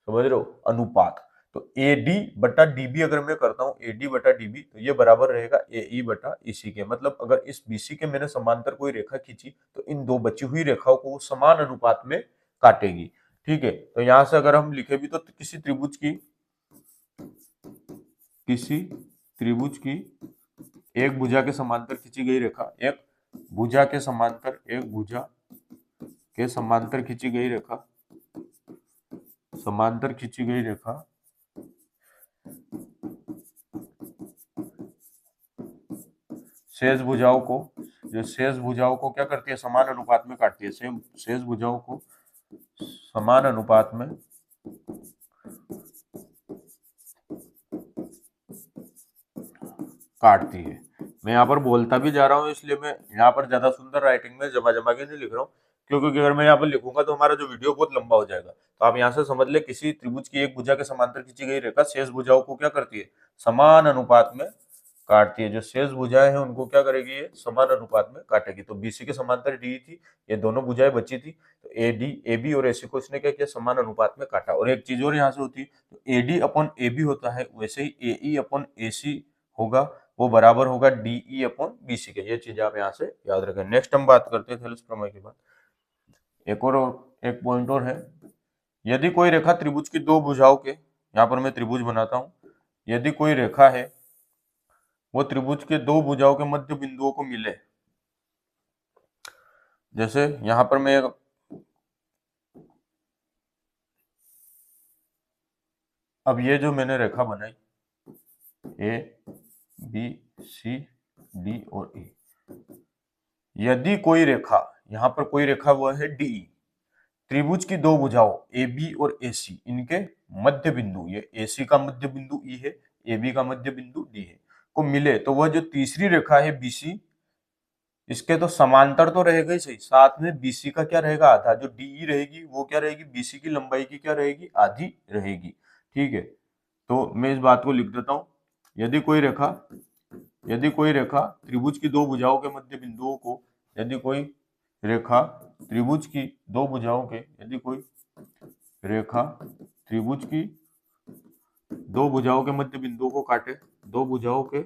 समझ रहे हो, अनुपात। तो AD बटा DB अगर मैं करता हूँ, AD बटा DB, तो ये बराबर रहेगा AE बटा EC के। मतलब अगर इस BC के मैंने समांतर कोई रेखा खींची, तो इन दो बची हुई रेखाओं को वो समान अनुपात में काटेगी। ठीक है, तो यहां से अगर हम लिखे भी तो किसी त्रिभुज की एक भुजा के समांतर खींची गई रेखा, एक भुजा के समांतर, एक भुजा के समांतर खींची गई रेखा, समांतर खींची गई रेखा शेष भुजाओं को, जो शेष भुजाओं को क्या करती है, समान अनुपात में काटती है। सेम शेष भुजाओं को समान अनुपात में काटती है। मैं यहाँ पर बोलता भी जा रहा हूँ, इसलिए मैं यहाँ पर ज्यादा सुंदर राइटिंग में जमा जमा के नहीं लिख रहा हूँ, क्योंकि अगर मैं यहाँ पर लिखूंगा तो हमारा जो वीडियो बहुत लंबा हो जाएगा। तो आप यहाँ से समझ ले, किसी त्रिभुज की एक भुजा के समांतर खींची गई रेखा शेष भुजाओं को क्या करती है, समान अनुपात में काटती है। जो शेष भुजाएं हैं उनको क्या करेगी, ये समान अनुपात में काटेगी। तो बीसी के समांतर डी थी, ये दोनों भुजाएं बची थी, तो एडी, एबी और एसी को इसने क्या किया, समान अनुपात में काटा। और एक चीज और यहाँ से होती है, तो एडी अपॉन एबी होता है, वैसे ही एई अपॉन एसी होगा, वो बराबर होगा डीई अपॉन बीसी के। ये चीज आप यहाँ से याद रखें। नेक्स्ट हम बात करते हैं थेलस प्रमेय के बाद। एक पॉइंट और है, यदि कोई रेखा त्रिभुज की दो भुजाओं के, यहाँ पर मैं त्रिभुज बनाता हूं, यदि कोई रेखा है वो त्रिभुज के दो भुजाओं के मध्य बिंदुओं को मिले, जैसे यहां पर मैं अब ये जो मैंने रेखा बनाई ए बी सी डी और ई, यदि कोई रेखा, यहां पर कोई रेखा वो है डी, त्रिभुज की दो भुजाओं ए बी और ए सी, इनके मध्य बिंदु, ये ए सी का मध्य बिंदु ई है, ए बी का मध्य बिंदु डी है, को मिले तो वह जो तीसरी रेखा है बीसी, इसके तो समांतर तो रहेगा ही सही, साथ में बीसी का क्या रहेगा, आधा। जो डीई रहेगी वो क्या रहेगी, बीसी की लंबाई की क्या रहेगी, आधी रहेगी। ठीक है, तो मैं इस बात को लिख देता हूं, यदि कोई रेखा त्रिभुज की दो भुजाओं के मध्य बिंदुओं को, यदि कोई रेखा त्रिभुज की दो भुजाओं के, यदि कोई रेखा त्रिभुज की दो भुजाओं के मध्य बिंदुओं को काटे, दो भुजाओं के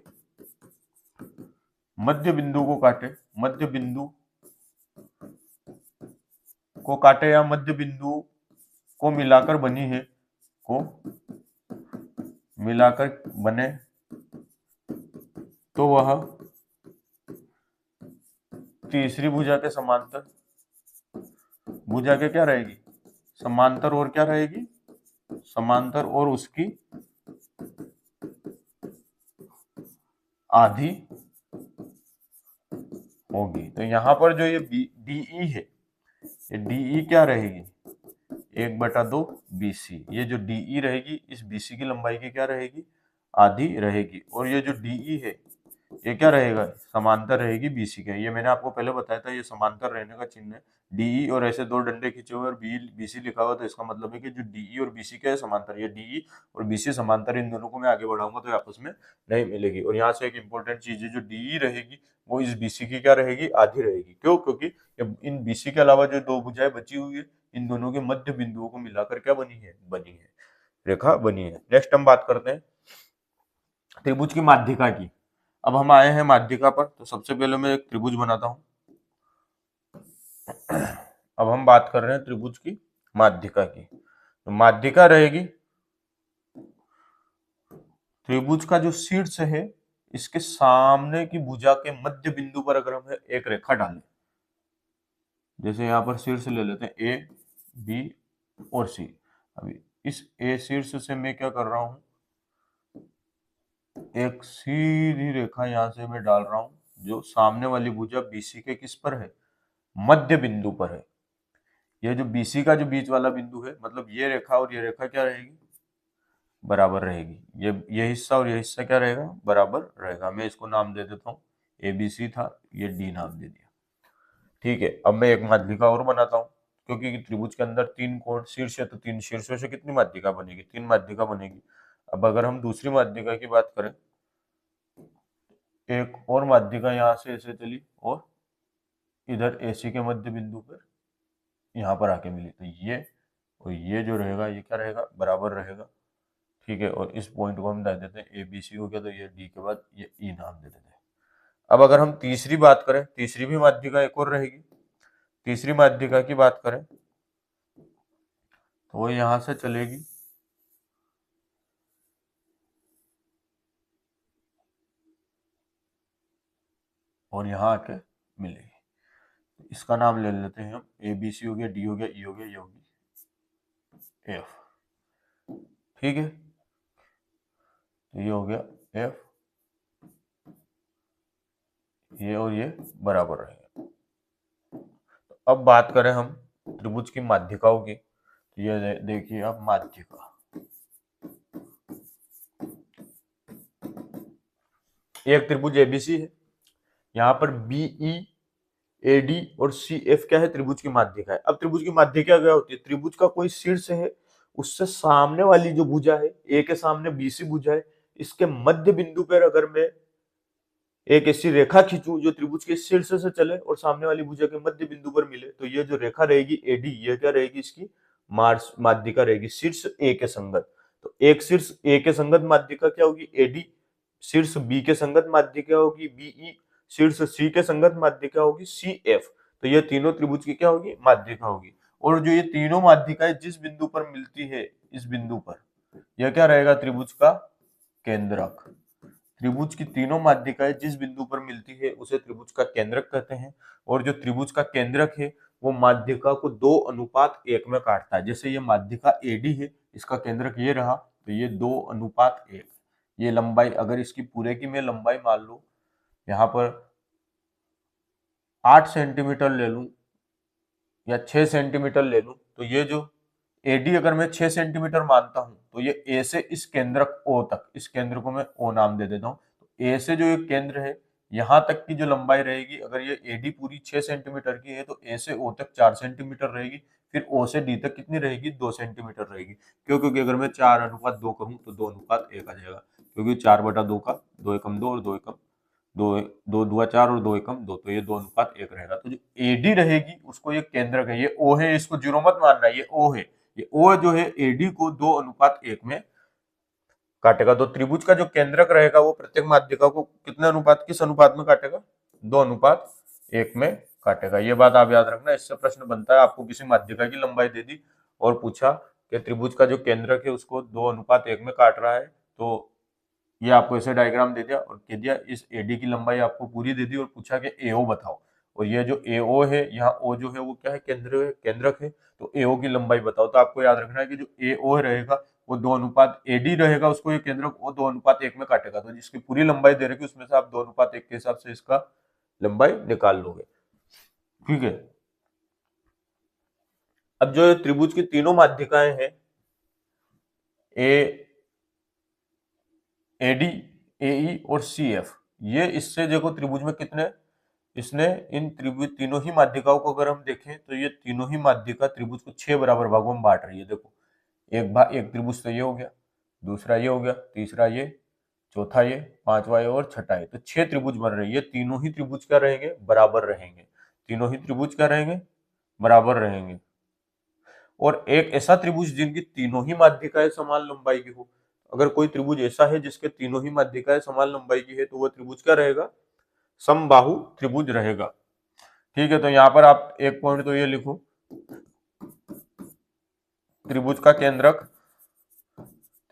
मध्य बिंदु को काटे, मध्य बिंदु को काटे या मध्य बिंदु को मिलाकर बनी है, को मिलाकर बने, तो वह तीसरी भुजा के समांतर, भुजा के क्या रहेगी, समांतर, और क्या रहेगी, समांतर और उसकी आधी होगी। तो यहां पर जो ये डीई है, ये डीई क्या रहेगी, 1/2 बीसी। ये जो डीई रहेगी, इस बीसी की लंबाई की क्या रहेगी, आधी रहेगी। और ये जो डीई है ये क्या रहेगा, समांतर रहेगी बीसी के। ये मैंने आपको पहले बताया था, ये समांतर रहने का चिन्ह है। डीई और ऐसे दो डंडे खींचे हुए और बीसी लिखा हुआ, तो इसका मतलब है कि जो डीई और बीसी का है समांतर, ये डीई और बीसी समांतर, इन दोनों को मैं आगे बढ़ाऊंगा तो ये आपस में नहीं मिलेगी। और यहाँ से एक इंपॉर्टेंट चीज है, जो डीई रहेगी वो इस बीसी की क्या रहेगी, आधी रहेगी। क्यों, क्योंकि इन बीसी के अलावा जो दो भुजाएं बची हुई है, इन दोनों के मध्य बिंदुओं को मिलाकर क्या बनी है, रेखा बनी है। नेक्स्ट हम बात करते हैं त्रिभुज की माध्यिका की। अब हम आए हैं माध्यिका पर, तो सबसे पहले मैं एक त्रिभुज बनाता हूं। अब हम बात कर रहे हैं त्रिभुज की माध्यिका की। तो माध्यिका रहेगी, त्रिभुज का जो शीर्ष है, इसके सामने की भुजा के मध्य बिंदु पर अगर हम एक रेखा डालें, जैसे यहाँ पर शीर्ष ले लेते हैं ए बी और सी। अभी इस ए शीर्ष से मैं क्या कर रहा हूं, एक सीधी रेखा यहां से मैं डाल रहा हूं, जो सामने वाली भुजा बीसी के किस पर है, मध्य बिंदु पर है। ये जो बीसी का जो बीच वाला बिंदु है, मतलब ये रेखा और ये रेखा क्या रहेगी, बराबर रहेगी। ये हिस्सा और ये हिस्सा क्या रहेगा, बराबर रहेगा। मैं इसको नाम दे देता हूँ, ए बी सी था, ये डी नाम दे दिया। ठीक है, अब मैं एक माध्यिका और बनाता हूँ, क्योंकि त्रिभुज के अंदर तीन कोण शीर्ष है, तो तीन शीर्षों से कितनी माध्यिका बनेगी, तीन माध्यिका बनेगी। अब अगर हम दूसरी माध्यिका की बात करें, एक और माध्यिका यहाँ से ऐसे चली और इधर एसी के मध्य बिंदु पर यहाँ पर आके मिली, तो ये और ये जो रहेगा, ये क्या रहेगा, बराबर रहेगा। ठीक है, और इस पॉइंट को हम दे देते हैं ए बी सी हो गया, तो ये डी के बाद ये ई नाम दे देते हैं। अब अगर हम तीसरी बात करें, तीसरी भी माध्यिका एक और रहेगी। तीसरी माध्यिका की बात करें तो वो यहां से चलेगी और यहाँ आके मिलेगी। इसका नाम ले लेते हैं हम, ए बी सी हो गया, डी हो गया, ई हो गया, ये होगी एफ। ठीक है, तो ये हो गया एफ, ये और ये बराबर रहेगा। तो अब बात करें हम त्रिभुज की माध्यिकाओं की, तो ये देखिए अब माध्यिका, एक त्रिभुज एबीसी है, यहाँ पर बीई एडी और सी एफ क्या है, त्रिभुज की माध्यिका है। अब त्रिभुज की माध्यिका क्या होती है, त्रिभुज का कोई शीर्ष है, उससे सामने वाली जो भुजा है, ए के सामने बीसी भुजा है, इसके मध्य बिंदु पर अगर मैं एक ऐसी रेखा खींचूं जो त्रिभुज के शीर्ष से चले और सामने वाली भुजा के मध्य बिंदु पर मिले, तो ये जो रेखा रहेगी एडी, ये क्या रहेगी, इसकी माध्यिका रहेगी, शीर्ष ए के संगत। तो एक शीर्ष ए के संगत माध्यिका क्या होगी, एडी। शीर्ष बी के संगत माध्यिका होगी बीई। शीर्ष सी के संगत माध्यिका होगी सी एफ। तो ये तीनों त्रिभुज की क्या होगी, माध्यिका होगी। और जो ये तीनों माध्यिकाएं जिस बिंदु पर मिलती है, इस बिंदु पर यह क्या रहेगा, त्रिभुज का केंद्रक। त्रिभुज की तीनों माध्यिकाएं जिस बिंदु पर मिलती है उसे त्रिभुज का केंद्रक कहते हैं। और जो त्रिभुज का केंद्रक है वो माध्यिका को 2:1 में काटता है। जैसे ये माध्यिका एडी है, इसका केंद्रक ये रहा, तो ये 2:1। ये लंबाई, अगर इसकी पूरे की मैं लंबाई मान लूं, यहाँ पर 8 सेंटीमीटर ले लूं, या 6 सेंटीमीटर ले लूं, तो ये जो एडी अगर मैं 6 सेंटीमीटर मानता हूं, तो ये ए से इस केंद्रक ओ तक, इस केंद्र को मैं ओ नाम दे देता हूं, तो ए से जो ये केंद्र है यहां तक की जो लंबाई रहेगी, अगर ये एडी पूरी 6 सेंटीमीटर की है तो ए से ओ तक 4 सेंटीमीटर रहेगी, फिर ओ से डी तक कितनी रहेगी, 2 सेंटीमीटर रहेगी। क्यों? क्योंकि अगर मैं 4:2 करूं तो 2:1 आ जाएगा, क्योंकि 4/2 का 2 एकम 2 और 2 एकम 2 2 2 4 और 2 एकम 2, तो ये 2:1 रहेगा। तो जो एडी रहेगी उसको ये केंद्रक है, ये ओ है, इसको जीरो मत मानना, ये ओ है, ये ओ जो है एडी को 2:1 में काटेगा। तो त्रिभुज का जो केंद्रक रहेगा वो प्रत्येक माध्यिका को कितने अनुपात, किस अनुपात में काटेगा, 2:1 में काटेगा। ये बात आप याद रखना। इससे प्रश्न बनता है, आपको किसी माध्यिका की लंबाई दे दी और पूछा कि त्रिभुज का जो केंद्रक है उसको 2:1 में काट रहा है, तो ये आपको ऐसे डायग्राम दे दिया और कह दिया इस एडी की लंबाई आपको पूरी दे दी और पूछा कि एओ बताओ, और ये जो एओ है, यहाँ ओ जो है वो क्या है, केंद्रक है, तो एओ की लंबाई बताओ। तो आपको याद रखना है कि जो एओ रहेगा वो 2:एडी रहेगा, उसको ये केंद्रक वो 2:1 में काटेगा, तो जिसकी पूरी लंबाई दे रखी उसमें से आप 2:1 के हिसाब से इसका लंबाई निकाल लोगे। ठीक है। अब जो त्रिभुज की तीनों माध्यिकाएं हैं, ए एडी, एई और सी एफ, ये इससे देखो त्रिभुज में कितने, इसने इन त्रिभुज तीनों ही माध्यिकाओं को अगर हम देखें तो ये तीनों ही माध्यिका त्रिभुज को 6 बराबर भागों में बांट रही है। देखो एक त्रिभुज तो ये हो गया, दूसरा ये हो गया, तीसरा ये, चौथा ये, पांचवा ये और छठा ये, तो 6 त्रिभुज बन रही है। तीनों ही त्रिभुज क्या रहेंगे, बराबर रहेंगे। तीनों ही त्रिभुज क्या रहेंगे, बराबर रहेंगे। और एक ऐसा त्रिभुज जिनकी तीनों ही माध्यिकाएं समान लंबाई की हो, अगर कोई त्रिभुज ऐसा है जिसके तीनों ही माध्यिकाएं समान लंबाई की है, तो वह त्रिभुज क्या रहेगा, समबाहु त्रिभुज रहेगा। ठीक है। तो यहाँ पर आप एक पॉइंट तो ये लिखो, त्रिभुज का केंद्रक,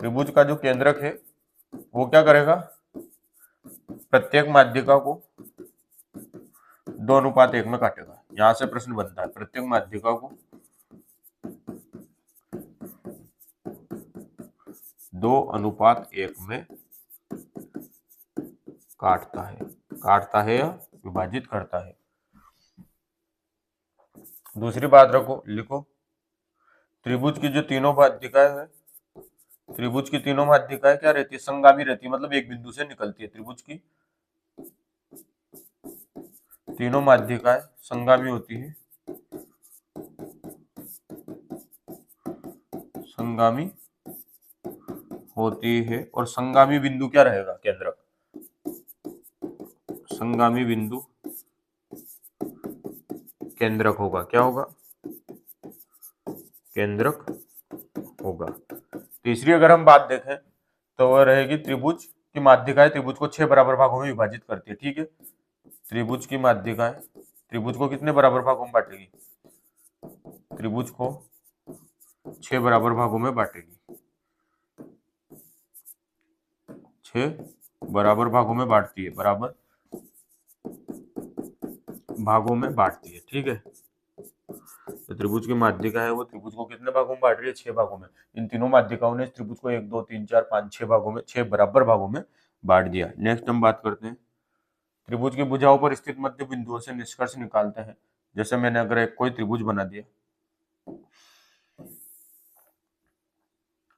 त्रिभुज का जो केंद्रक है वो क्या करेगा, प्रत्येक माध्यिका को 2:1 में काटेगा। यहां से प्रश्न बनता है, प्रत्येक माध्यिका को 2:1 में काटता है या विभाजित करता है। दूसरी बात रखो, लिखो, त्रिभुज की जो तीनों माध्यिकाएं हैं, त्रिभुज की तीनों माध्यिकाएं क्या रहती है, संगामी रहती है, मतलब एक बिंदु से निकलती है। त्रिभुज की तीनों माध्यिकाएं संगामी होती है, संगामी होती है, और संगामी बिंदु क्या रहेगा, केंद्रक। संगामी बिंदु केंद्रक होगा। क्या होगा, केंद्रक होगा। तीसरी अगर हम बात देखें तो वह रहेगी, त्रिभुज की माध्यिकाएं त्रिभुज को 6 बराबर भागों में विभाजित करती है। ठीक है। त्रिभुज की माध्यिकाएं त्रिभुज को कितने बराबर भागों में बांटेगी, त्रिभुज को 6 बराबर भागों में बांटेगी, 6 बराबर भागों में बांटती है, बराबर भागों में बांटती है। ठीक है। तो त्रिभुज की माध्यिका है वो त्रिभुज को कितने भागों में बांट रही है, 6 भागों में। इन तीनों माध्यिकाओं ने त्रिभुज को 1 2 3 4 5 6 भागों में, 6 बराबर भागों में बांट दिया। नेक्स्ट हम बात करते हैं, त्रिभुज की भुजाओं पर स्थित मध्य बिंदुओं से निष्कर्ष निकालते हैं। जैसे मैंने अगर एक कोई त्रिभुज बना दिया,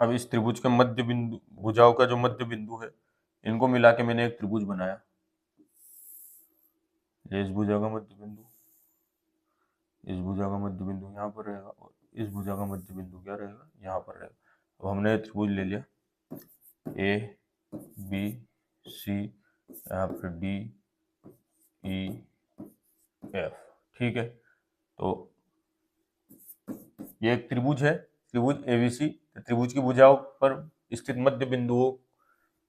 अब इस त्रिभुज के मध्य बिंदु, भुजाओं का जो मध्य बिंदु है, इनको मिला के मैंने एक त्रिभुज बनाया। इस भुजा का मध्य बिंदु, इस भुजा का मध्य बिंदु यहाँ पर रहेगा, और इस भुजा का मध्य बिंदु क्या रहेगा, यहाँ पर रहेगा। अब हमने त्रिभुज ले लिया, ए बी सी, यहाँ पर डी ई एफ। ठीक है। तो ये एक त्रिभुज है, त्रिभुज एबीसी। त्रिभुज की भुजाओं पर स्थित मध्य बिंदुओं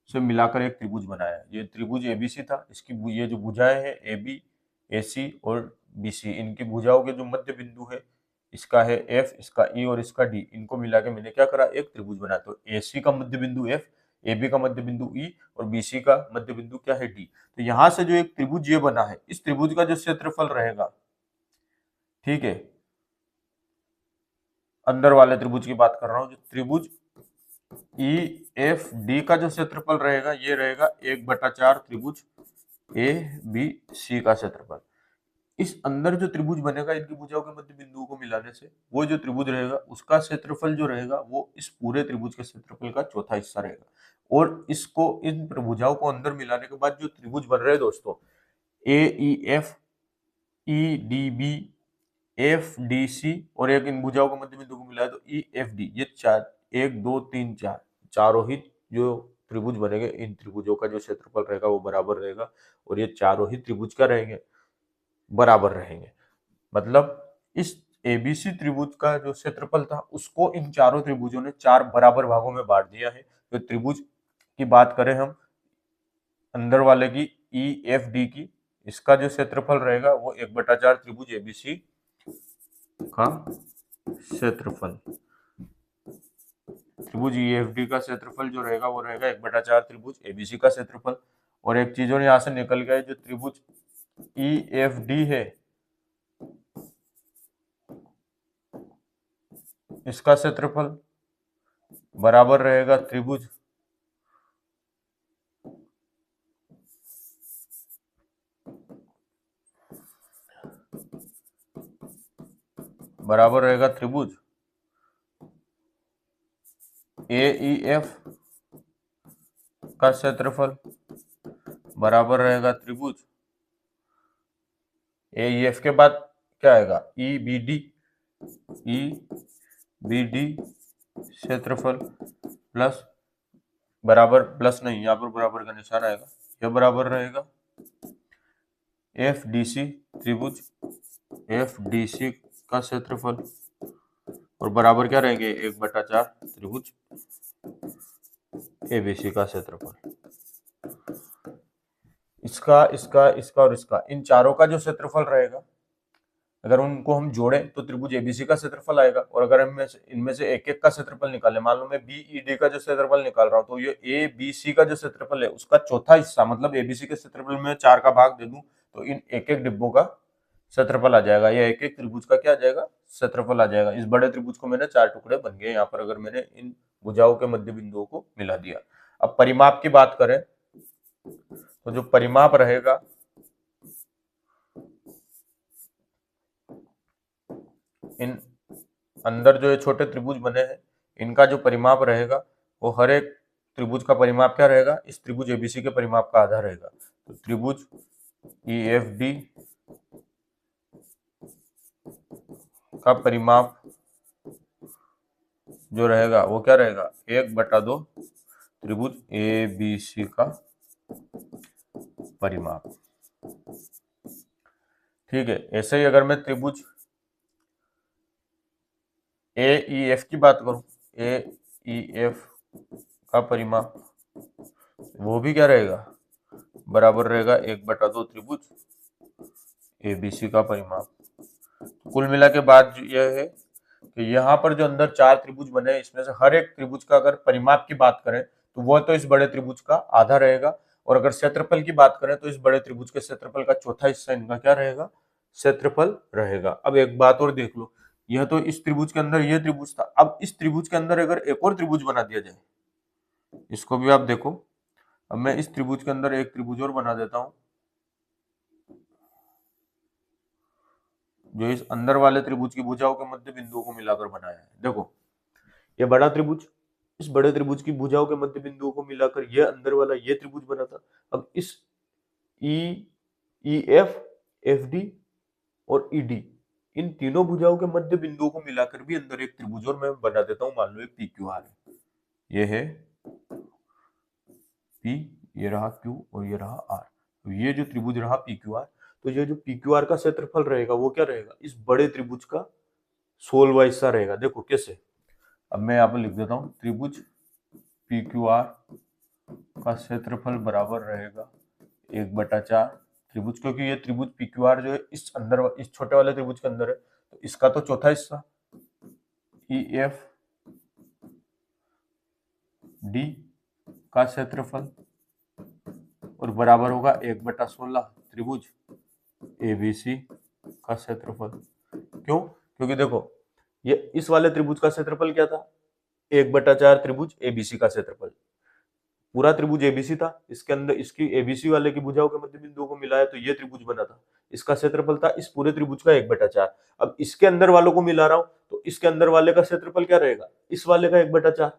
से मिलाकर एक त्रिभुज बनाया। ये त्रिभुज एबीसी था, इसकी ये जो भुजाएं हैं एबी, एसी और बीसी, इनकी भुजाओं के जो मध्य बिंदु है, इसका है एफ, इसका ई और इसका डी, इनको मिला के मैंने क्या करा, एक त्रिभुज बनाया। तो एसी का मध्य बिंदु एफ, एबी का मध्य बिंदु ई और बीसी का मध्य बिंदु क्या है, डी। तो यहां से जो एक त्रिभुज ये बना है, इस त्रिभुज का जो क्षेत्रफल रहेगा, ठीक है, अंदर वाले त्रिभुज की बात कर रहा हूं, जो त्रिभुज ई एफ डी का जो क्षेत्रफल रहेगा, ये रहेगा 1/4 त्रिभुज ए बी सी का क्षेत्रफल। इस अंदर जो त्रिभुज बनेगा इनकी भुजाओं के मध्य बिंदुओं को मिलाने से वो जो त्रिभुज रहेगा उसका क्षेत्रफल जो रहेगा वो इस पूरे त्रिभुज के क्षेत्रफल का चौथा हिस्सा रहेगा। और इसको इन भुजाओं को अंदर मिलाने के बाद जो त्रिभुज बन रहे हैं दोस्तों, A E F, E D B, F D C, और एक इन भुजाओं के मध्य बिंदु को मिलाए तो ई एफ डी, ये चार, 1 2 3 4 चारों ही जो त्रिभुज बनेंगे इन त्रिभुजों का जो क्षेत्रफल रहेगा वो बराबर रहेगा। और ये चारों ही त्रिभुज क्या रहेंगे, बराबर रहेंगे। मतलब इस एबीसी त्रिभुज का जो क्षेत्रफल था उसको इन चारों त्रिभुजों ने 4 बराबर भागों में बांट दिया है। तो त्रिभुज की बात करें हम अंदर वाले की ई एफ डी की, इसका जो क्षेत्रफल रहेगा वो 1/4 त्रिभुज एबीसी का क्षेत्रफल, त्रिभुज ई एफ डी का क्षेत्रफल जो रहेगा वो रहेगा 1/4 त्रिभुज एबीसी का क्षेत्रफल। और एक चीज और यहाँ से निकल गया, जो त्रिभुज ई एफ डी है इसका क्षेत्रफल बराबर रहेगा त्रिभुज ए ई एफ का क्षेत्रफल बराबर रहेगा त्रिभुज ए ई एफ के बाद क्या आएगा, ई बी डी क्षेत्रफल प्लस, बराबर प्लस नहीं, यहाँ पर बराबर का निशान आएगा, यह बराबर रहेगा एफ डी सी, त्रिभुज एफ डी सी का क्षेत्रफल, और बराबर क्या रहेंगे 1/4 त्रिभुज एबीसी का क्षेत्रफल। इसका इसका इसका और इसका, इन चारों का जो क्षेत्रफल रहेगा अगर उनको हम जोड़ें तो त्रिभुज एबीसी का क्षेत्रफल आएगा। और अगर हम इनमें से एक एक का क्षेत्रफल निकालें, मान लो मैं बीईडी का जो क्षेत्रफल निकाल रहा हूं तो ये ए बी सी का जो क्षेत्रफल है उसका चौथा हिस्सा, मतलब एबीसी के क्षेत्रफल में 4 का भाग दे दूं तो इन एक एक डिब्बों का क्षेत्रफल आ जाएगा, या एक एक त्रिभुज का क्या आ जाएगा, क्षेत्रफल आ जाएगा। इस बड़े त्रिभुज को मैंने 4 टुकड़े बन गए यहाँ पर, अगर मैंने इन भुजाओं के मध्य बिंदुओं को मिला दिया। अब परिमाप की बात करें तो जो परिमाप रहेगा इन अंदर जो ये छोटे त्रिभुज बने हैं इनका जो परिमाप रहेगा वो हर एक त्रिभुज का परिमाप क्या रहेगा, इस त्रिभुज एबीसी के परिमाप का आधा रहेगा। तो त्रिभुज ई एफ डी का परिमाप जो रहेगा वो क्या रहेगा, 1/2 त्रिभुज ए बी सी का परिमाप। ठीक है, ऐसे ही अगर मैं त्रिभुज ए ई एफ की बात करूं, ए ई एफ का परिमाप वो भी क्या रहेगा, बराबर रहेगा 1/2 त्रिभुज एबीसी का परिमाप। कुल मिला के बात यह है कि यहाँ पर जो अंदर 4 त्रिभुज बने इसमें से हर एक त्रिभुज का अगर परिमाप की बात करें तो वह तो इस बड़े त्रिभुज का आधा रहेगा, और अगर क्षेत्रफल की बात करें तो इस बड़े त्रिभुज के क्षेत्रफल का चौथा हिस्सा इनका क्या रहेगा, क्षेत्रफल रहेगा। अब एक बात और देख लो, यह तो इस त्रिभुज के अंदर यह त्रिभुज था, अब इस त्रिभुज के अंदर अगर एक और त्रिभुज बना दिया जाए, इसको भी आप देखो, अब मैं इस त्रिभुज के अंदर एक त्रिभुज और बना देता हूं जो इस अंदर वाले त्रिभुज की भुजाओं के मध्य बिंदुओं को मिलाकर बनाया है। देखो ये बड़ा त्रिभुज, इस बड़े त्रिभुज की भुजाओं के मध्य बिंदुओं को मिलाकर ये अंदर वाला ये त्रिभुज बना था। अब इस ई एफ, एफ डी और ई डी, इन तीनों भुजाओं के मध्य बिंदुओं को मिलाकर भी अंदर एक त्रिभुज और मैं बना देता हूं, मान लो एक पी क्यू आर है, ये है पी, ये रहा क्यू और ये रहा आर। तो ये जो त्रिभुज रहा पी क्यू आर, तो ये जो पी क्यू आर का क्षेत्रफल रहेगा वो क्या रहेगा, इस बड़े त्रिभुज का 16वां हिस्सा रहेगा। देखो कैसे, अब मैं यहाँ पर लिख देता हूँ त्रिभुज पी क्यू आर का क्षेत्रफल बराबर रहेगा 1/4 त्रिभुज, क्योंकि ये त्रिभुज पी क्यू आर जो है इस अंदर इस छोटे वाले त्रिभुज के अंदर है, तो इसका तो चौथा हिस्सा ई एफ डी का क्षेत्रफल और बराबर होगा 1/16 त्रिभुज एबीसी का क्षेत्रफल। क्यों, क्योंकि देखो ये इस वाले त्रिभुज का क्षेत्रफल क्या था, 1/4 त्रिभुज एबीसी का क्षेत्रफल, पूरा त्रिभुज एबीसी था, इसके अंदर इसकी एबीसी वाले की भुजाओं के मध्य बिंदुओं को मिलाया तो ये त्रिभुज बना था। इसका क्षेत्रफल था इस पूरे त्रिभुज का 1/4। अब इसके अंदर वालों को मिला रहा हूं तो इसके अंदर वाले का क्षेत्रफल क्या रहेगा, इस वाले का 1/4।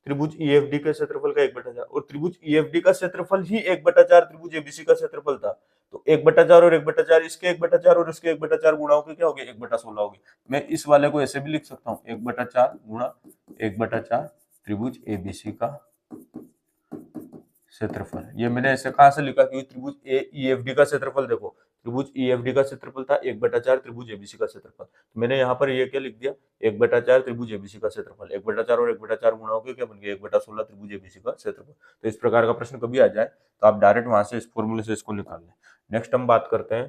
त्रिभुज ईएफडी के क्षेत्रफल का 1/4 और त्रिभुज ईएफडी का क्षेत्रफल ही 1/4 त्रिभुज एबीसी का क्षेत्रफल था। तो 1/4 और 1/4 इसके 1/4 और इसके 1/4 गुणा होकर क्या हो गया, 1/16 हो गया। मैं इस वाले को ऐसे भी लिख सकता हूँ 1/4 गुणा 1/4 त्रिभुज एबीसी का क्षेत्रफल। ये मैंने ऐसे कहां से लिखा, क्योंकि त्रिभुज ईएफडी का क्षेत्रफल देखो, त्रिभुज ईएफडी का क्षेत्रफल था 1/4 त्रिभुज एबीसी का क्षेत्रफल। तो मैंने यहाँ पर ये क्या लिख दिया, 1/4 त्रिभुज एबीसी का क्षेत्रफल। 1/4 और 1/4 गुणा होकर क्या बन गया, 1/16 त्रिभुज एबीसी का क्षेत्रफल। तो इस प्रकार का प्रश्न कभी आ जाए तो आप डायरेक्ट वहां से इस फॉर्मूले से इसको निकाल लें। नेक्स्ट हम बात करते हैं,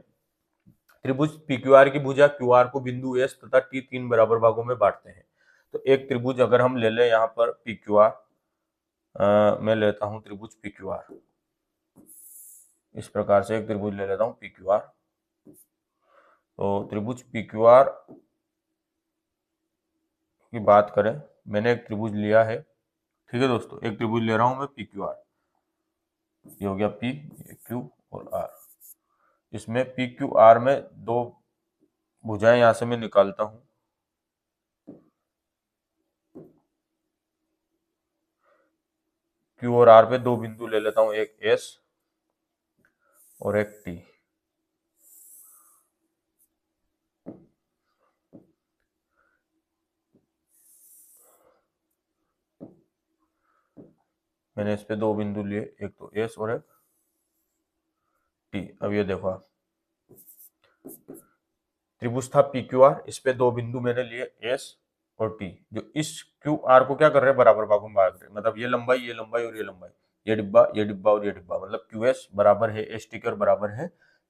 त्रिभुज पीक्यूआर की भुजा क्यूआर को बिंदु एस तथा टी 3 बराबर भागों में बांटते हैं। तो एक त्रिभुज अगर हम ले लें यहाँ पर पीक्यूआर, मैं लेता हूं त्रिभुज पीक्यूआर, इस प्रकार से एक त्रिभुज ले लेता हूं पीक्यूआर। तो त्रिभुज पीक्यूआर की बात करें, मैंने एक त्रिभुज लिया है, ठीक है दोस्तों, एक त्रिभुज ले रहा हूं मैं पीक्यूआर, ये हो गया पी, क्यू और आर। इसमें पीक्यूआर में दो भुजाएं यहां से मैं निकालता हूं, क्यू और आर पे दो बिंदु ले लेता हूं, एक एस और एक टी। मैंने इस पे दो बिंदु लिए, एक तो एस और एक टी। अब ये देखो आप, त्रिभुज था पी क्यू आर, इस पे दो बिंदु मैंने लिए एस और टी, जो इस क्यू आर को क्या कर रहे हैं, बराबर भागों में बांट रहे हैं। मतलब ये लंबाई और ये लंबाई, ये डिब्बा और ये डिब्बा, मतलब क्यू एस बराबर है एस टी के और बराबर है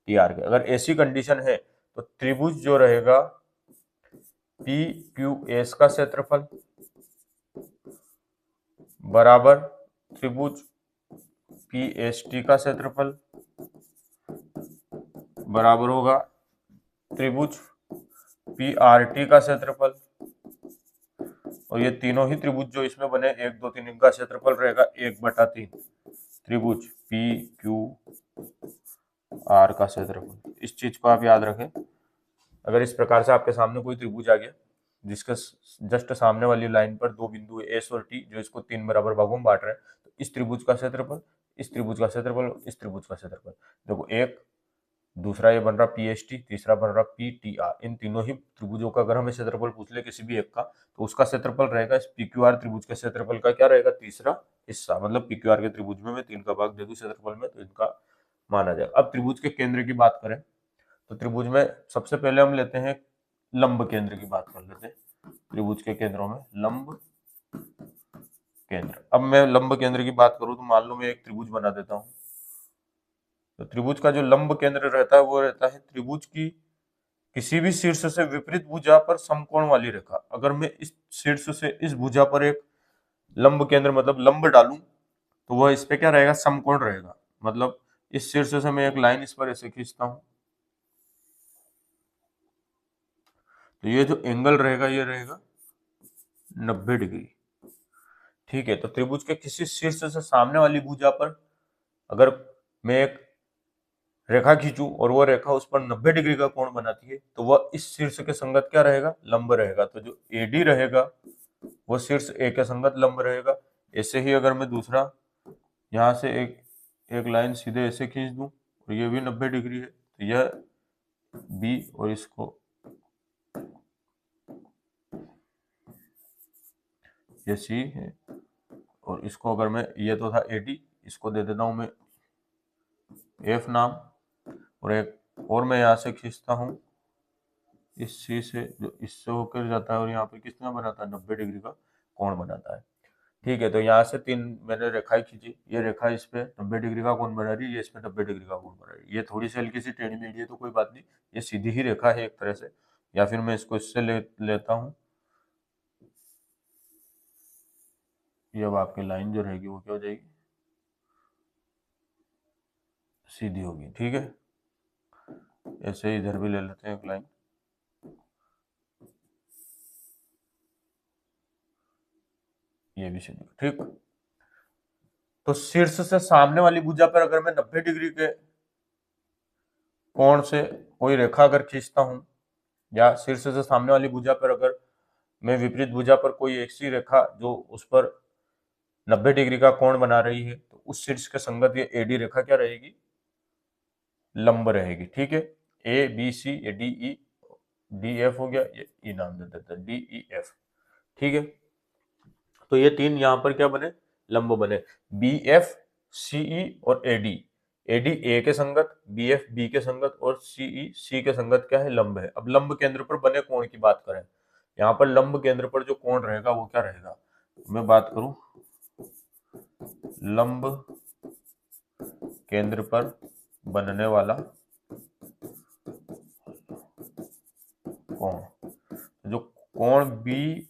टी आर के। अगर ऐसी कंडीशन है तो त्रिभुज जो रहेगा पी क्यू एस का क्षेत्रफल बराबर त्रिभुज पी एस टी का क्षेत्रफल बराबर होगा त्रिभुज पी आर टी का क्षेत्रफल। और ये तीनों ही त्रिभुज जो इसमें बने 1 2 3, इनका क्षेत्रफल रहेगा 1/3 त्रिभुज पी क्यू आर का क्षेत्रफल। इस चीज को आप याद रखें। अगर इस प्रकार से आपके सामने कोई त्रिभुज आ गया जिसके जस्ट सामने वाली लाइन पर दो बिंदु एस और टी, जो इसको 3 बराबर भागों में बांट रहे हैं, तो इस त्रिभुज का क्षेत्रफल, इस त्रिभुज का क्षेत्रफल, इस त्रिभुज का क्षेत्रफल, देखो एक, दूसरा ये बन रहा पी एस टी, तीसरा बन रहा पी टी आर। इन तीनों ही त्रिभुजों का अगर हमें क्षेत्रफल पूछ ले किसी भी एक का, तो उसका क्षेत्रफल रहेगा इस पी क्यू आर त्रिभुज के क्षेत्रफल का क्या रहेगा, तीसरा हिस्सा। मतलब पी क्यू आर के त्रिभुज में मैं 3 का भाग दे दूं क्षेत्रफल में, तो इनका माना जाएगा। अब त्रिभुज के केंद्र की बात करें तो त्रिभुज में सबसे पहले हम लेते हैं लंब केंद्र की बात कर लेते हैं। त्रिभुज के केंद्रों में लंब केंद्र। अब मैं लंब केंद्र की बात करूं तो मान लो मैं एक त्रिभुज बना देता हूं। तो त्रिभुज का जो लंब केंद्र रहता है वो रहता है त्रिभुज की किसी भी शीर्ष से विपरीत भुजा पर समकोण वाली रेखा। अगर मैं इस शीर्ष से इस भुजा पर एक लंब केंद्र मतलब लंब डालूं तो वह इस पे क्या रहेगा, समकोण रहेगा। मतलब इस शीर्ष से मैं एक लाइन इस पर ऐसे खींचता हूं तो ये जो एंगल रहेगा ये रहेगा 90 डिग्री। ठीक है, तो त्रिभुज के किसी शीर्ष से सामने वाली भुजा पर अगर मैं एक रेखा खींचूं और वो रेखा उस पर 90 डिग्री का कोण बनाती है तो वह इस शीर्ष के संगत क्या रहेगा, लंब रहेगा। तो जो एडी रहेगा वो शीर्ष ए के संगत लंब रहेगा। ऐसे ही अगर मैं दूसरा यहाँ से एक लाइन सीधे ऐसे खींच दूं और ये भी 90 डिग्री है, तो यह बी और इसको ये सी है, और इसको अगर मैं, ये तो था एडी, इसको दे देता हूं मैं एफ नाम, और एक और मैं यहाँ से खींचता हूँ इस सी से, जो इससे होकर जाता है और यहाँ पे कितना बनाता है, 90 डिग्री का कोण बनाता है। ठीक है, तो यहाँ से 3 मैंने रेखाएं खींची, ये रेखा इस पे 90 डिग्री का कोण बना रही है, ये इस पे 90 डिग्री का कोण बना रही है। ये थोड़ी सी हल्की सी टेढ़ी मेढ़ी है तो कोई बात नहीं, ये सीधी ही रेखा है एक तरह से। या फिर मैं इसको इससे लेता हूँ, ये अब आपकी लाइन जो रहेगी वो क्या हो जाएगी, सीधी होगी। ठीक है, ऐसे ही इधर भी ले लेते हैं एक लाइन, ये भी सीधी। ठीक, तो शीर्ष से सामने वाली भुजा पर अगर मैं 90 डिग्री के कोण से कोई रेखा अगर खींचता हूं या शीर्ष से सामने वाली भुजा पर अगर मैं विपरीत भुजा पर कोई ऐसी रेखा जो उस पर 90 डिग्री का कोण बना रही है, तो उस शीर्ष के संगत ये एडी रेखा क्या रहेगी, लंब रहेगी। ठीक है, ए बी सी, ये डी ई, डी एफ हो गया, ये ई नाम दे देते हैं, डी ई एफ। ठीक है, तो ये तीन यहां पर क्या बने, लंब बने, बी एफ सीई और एडी। एडी ए के संगत, बी एफ बी के संगत और सीई सी के संगत क्या है, लंब है। अब लंब केंद्र पर बने कोण की बात करें, यहाँ पर लंब केंद्र पर जो कोण रहेगा वो क्या रहेगा, मैं बात करूं लंब केंद्र पर बनने वाला कोण, जो कोण बी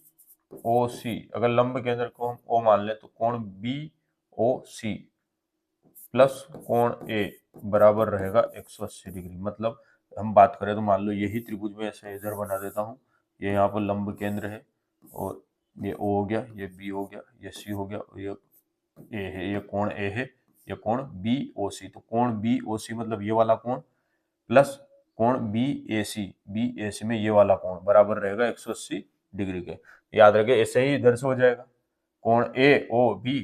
ओ सी, अगर लंब केंद्र को हम ओ मान ले तो कोण बी ओ सी प्लस कोण ए बराबर रहेगा 180 डिग्री। मतलब हम बात करें तो मान लो यही त्रिभुज में ऐसे इधर बना देता हूँ, ये यहाँ पर लंब केंद्र है और ये ओ हो गया, ये बी हो गया, ये सी हो गया, ये ए है, ये कोण ए है, ये कोण बी ओ सी। तो कोण बी ओ सी मतलब ये वाला कोण प्लस कोण बी ए सी में ये वाला कोण बराबर रहेगा 180 डिग्री के। याद रखे, ऐसे ही इधर से हो जाएगा, कोण ए ओ बी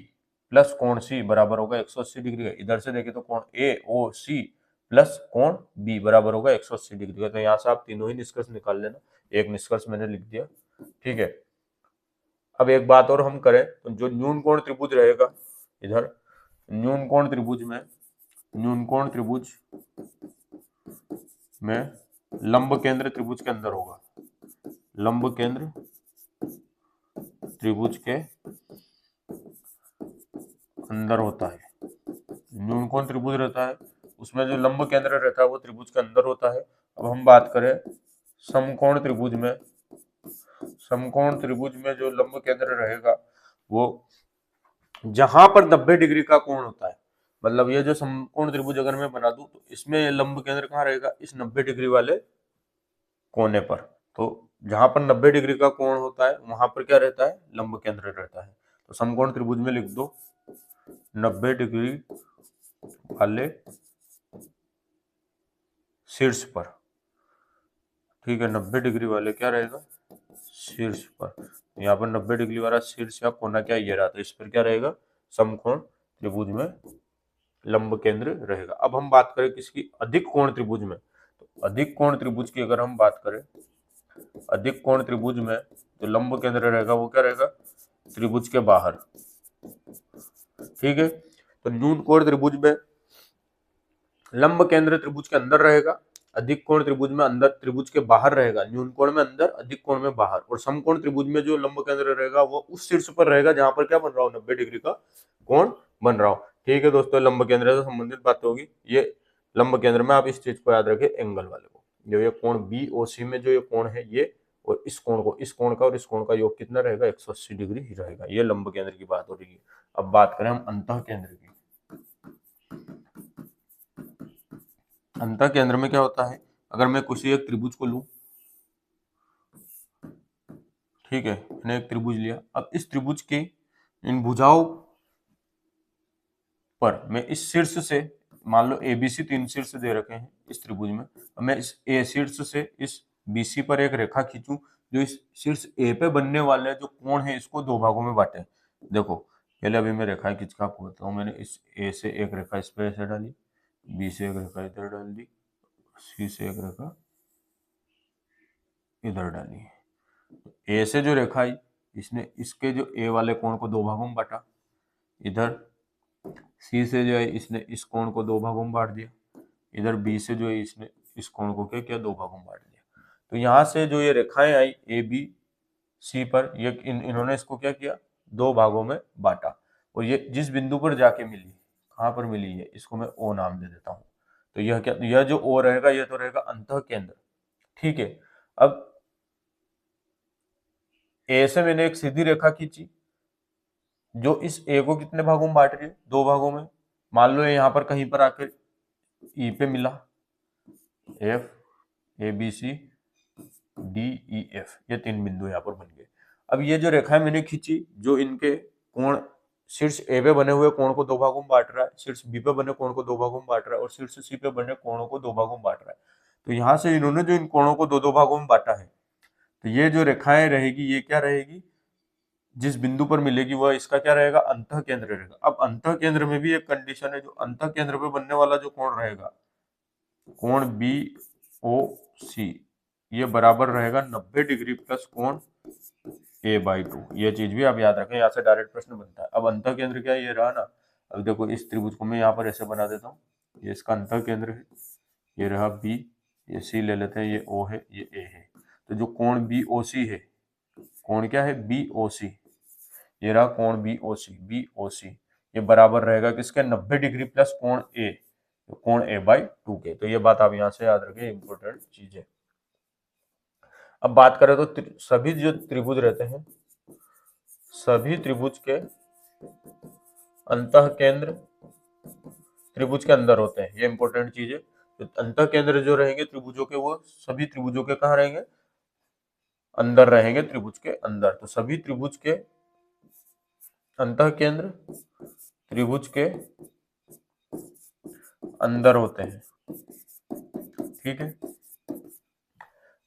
प्लस कोण सी बराबर होगा 180 डिग्री का। इधर से देखें तो कोण ए ओ सी प्लस कोण बी बराबर होगा 180 डिग्री का। तो यहाँ से आप तीनों ही निष्कर्ष निकाल लेना, एक निष्कर्ष मैंने लिख दिया। ठीक है, अब एक बात और हम करें तो जो न्यून कोण त्रिभुज रहेगा, इधर न्यून कोण त्रिभुज में, न्यून कोण त्रिभुज में लंब केंद्र त्रिभुज के अंदर होगा, लंब केंद्र त्रिभुज के अंदर होता है। न्यून कोण त्रिभुज रहता है उसमें जो लंब केंद्र रहता है वो त्रिभुज के अंदर होता है। अब हम बात करें समकोण त्रिभुज में, समकोण त्रिभुज में जो लंब केंद्र रहेगा वो जहां पर 90 डिग्री का कोण होता है, मतलब ये जो समकोण त्रिभुज अगर मैं बना दूं तो इसमें लंब केंद्र कहाँ रहेगा, इस 90 डिग्री वाले कोने पर। तो जहां पर 90 डिग्री का कोण होता है वहां पर क्या रहता है, लंब केंद्र रहता है। तो समकोण त्रिभुज में लिख दो 90 डिग्री वाले शीर्ष पर। ठीक है, 90 डिग्री वाले क्या रहेगा, शीर्ष पर। यहाँ पर 90 डिग्री वाला शीर्ष या कोना क्या ये रहा, तो इस पर क्या रहेगा, समकोण त्रिभुज में लंब केंद्र रहेगा। अब हम बात करें किसकी, अधिक कोण त्रिभुज में। तो अधिक कोण त्रिभुज की अगर हम बात करें, अधिक कोण त्रिभुज में जो लंब केंद्र रहेगा वो क्या रहेगा, त्रिभुज के बाहर। ठीक है, तो न्यून कोण त्रिभुज में लंब केंद्र त्रिभुज के अंदर रहेगा, अधिक कोण त्रिभुज में अंदर त्रिभुज के बाहर रहेगा, न्यून कोण में अंदर, अधिक कोण में बाहर। और समकोण त्रिभुज में जो लंब केंद्र रहेगा वो उस शीर्ष पर रहेगा जहां पर क्या बन रहा हो, 90 डिग्री का कोण बन रहा हो। ठीक है दोस्तों, लंब केंद्र से संबंधित बात होगी। ये लंब केंद्र में आप इस चीज को याद रखें, एंगल वाले को, जो ये कोण बी ओ सी में जो ये कोण है ये, और इस कोण को, इस कोण का और इस कोण का योग कितना रहेगा, 180 डिग्री ही रहेगा। ये लंब केंद्र की बात हो रही है। अब बात करें हम अंतः केंद्र की। अंतः केंद्र में क्या होता है, अगर मैं किसी एक त्रिभुज को लूं, ठीक है, मैंने एक त्रिभुज लिया, अब इस त्रिभुज के इन भुजाओं पर मैं इस शीर्ष से, मान लो एबीसी तीन शीर्ष दे रखे हैं इस त्रिभुज में, अब मैं इस ए शीर्ष से इस बीसी पर एक रेखा खींचूं जो इस शीर्ष ए पे बनने वाले जो कोण है इसको दो भागों में बांटे। देखो पहले अभी मैं रेखा खींच के आपको बताऊं, मैंने इस ए से एक रेखा इस पे ऐसे डाली, बी से एक रेखा इधर डाल दी, सी से एक रेखा इधर डाली। ए से जो रेखा आई इसने इसके जो ए वाले कोण को दो भागों में बांटा, इधर सी से जो है इसने इस कोण को दो भागों में बांट दिया, इधर बी से जो है इसने इस कोण को क्या किया, दो भागों में बांट दिया। तो यहाँ से जो ये रेखाएं आई ए बी सी पर, ये इन्होंने इसको क्या किया, दो भागों में बांटा। और ये जिस बिंदु पर जाके मिली, कहाँ पर मिली है, इसको मैं ओ नाम दे देता हूँ। तो यह क्या, यह जो ओ रहेगा यह तो रहेगा अंतः केंद्र। ठीक है, अब ए से मैंने एक सीधी रेखा खींची जो इस ए को कितने भागों में बांट रही है, दो भागों में। मान लो यहाँ पर कहीं पर आकर ई पे मिला, F A B C D E F, ये तीन बिंदु यहाँ पर बन गए। अब ये जो रेखाएं मैंने खींची जो इनके कोण शीर्ष ए पे बने हुए कोण को दो भागों में बांट रहा है, शीर्ष बी पे बने कोण को दो भागों में बांट रहा है और शीर्ष सी पे बने कोणों को दो भागों में बांट रहा है। तो यहाँ से इन्होंने जो इन कोणों को दो दो भागों में बांटा है, तो ये जो रेखाएं रहेगी ये क्या रहेगी, जिस बिंदु पर मिलेगी वह इसका क्या रहेगा, अंतः केंद्र रहेगा। अब अंतः केंद्र में भी एक कंडीशन है, जो अंतः केंद्र पे बनने वाला जो कोण रहेगा, कोण बी ओ सी, ये बराबर रहेगा 90 डिग्री प्लस कोण a/2। ये चीज भी आप याद रखें, यहाँ से डायरेक्ट प्रश्न बनता है। अब अंतः केंद्र क्या है, ये रहा ना। अब देखो इस त्रिभुज को मैं यहाँ पर ऐसे बना देता हूँ, ये इसका अंतः केंद्र है, ये रहा बी, ये सी ले लेते हैं, ये ओ है, ये ए है। तो जो कोण बी ओ सी है, कोण क्या है, बी ओ सी, ये रहा कोण बी ओ सी, बी ओ सी, ये बराबर रहेगा किसके, 90 डिग्री प्लस कोण ए, तो कोण a/2 के। तो ये बात आप यहाँ से याद रखें, इंपॉर्टेंट चीज है। अब बात करें तो सभी जो त्रिभुज रहते हैं, सभी त्रिभुज के अंतः केंद्र त्रिभुज के अंदर होते हैं, ये इंपॉर्टेंट चीज है। तो अंतः केंद्र जो रहेंगे त्रिभुजों के, वो सभी त्रिभुजों के कहाँ रहेंगे, अंदर रहेंगे, त्रिभुज के अंदर। तो सभी त्रिभुज के अंतः केंद्र त्रिभुज के अंदर होते हैं, ठीक है।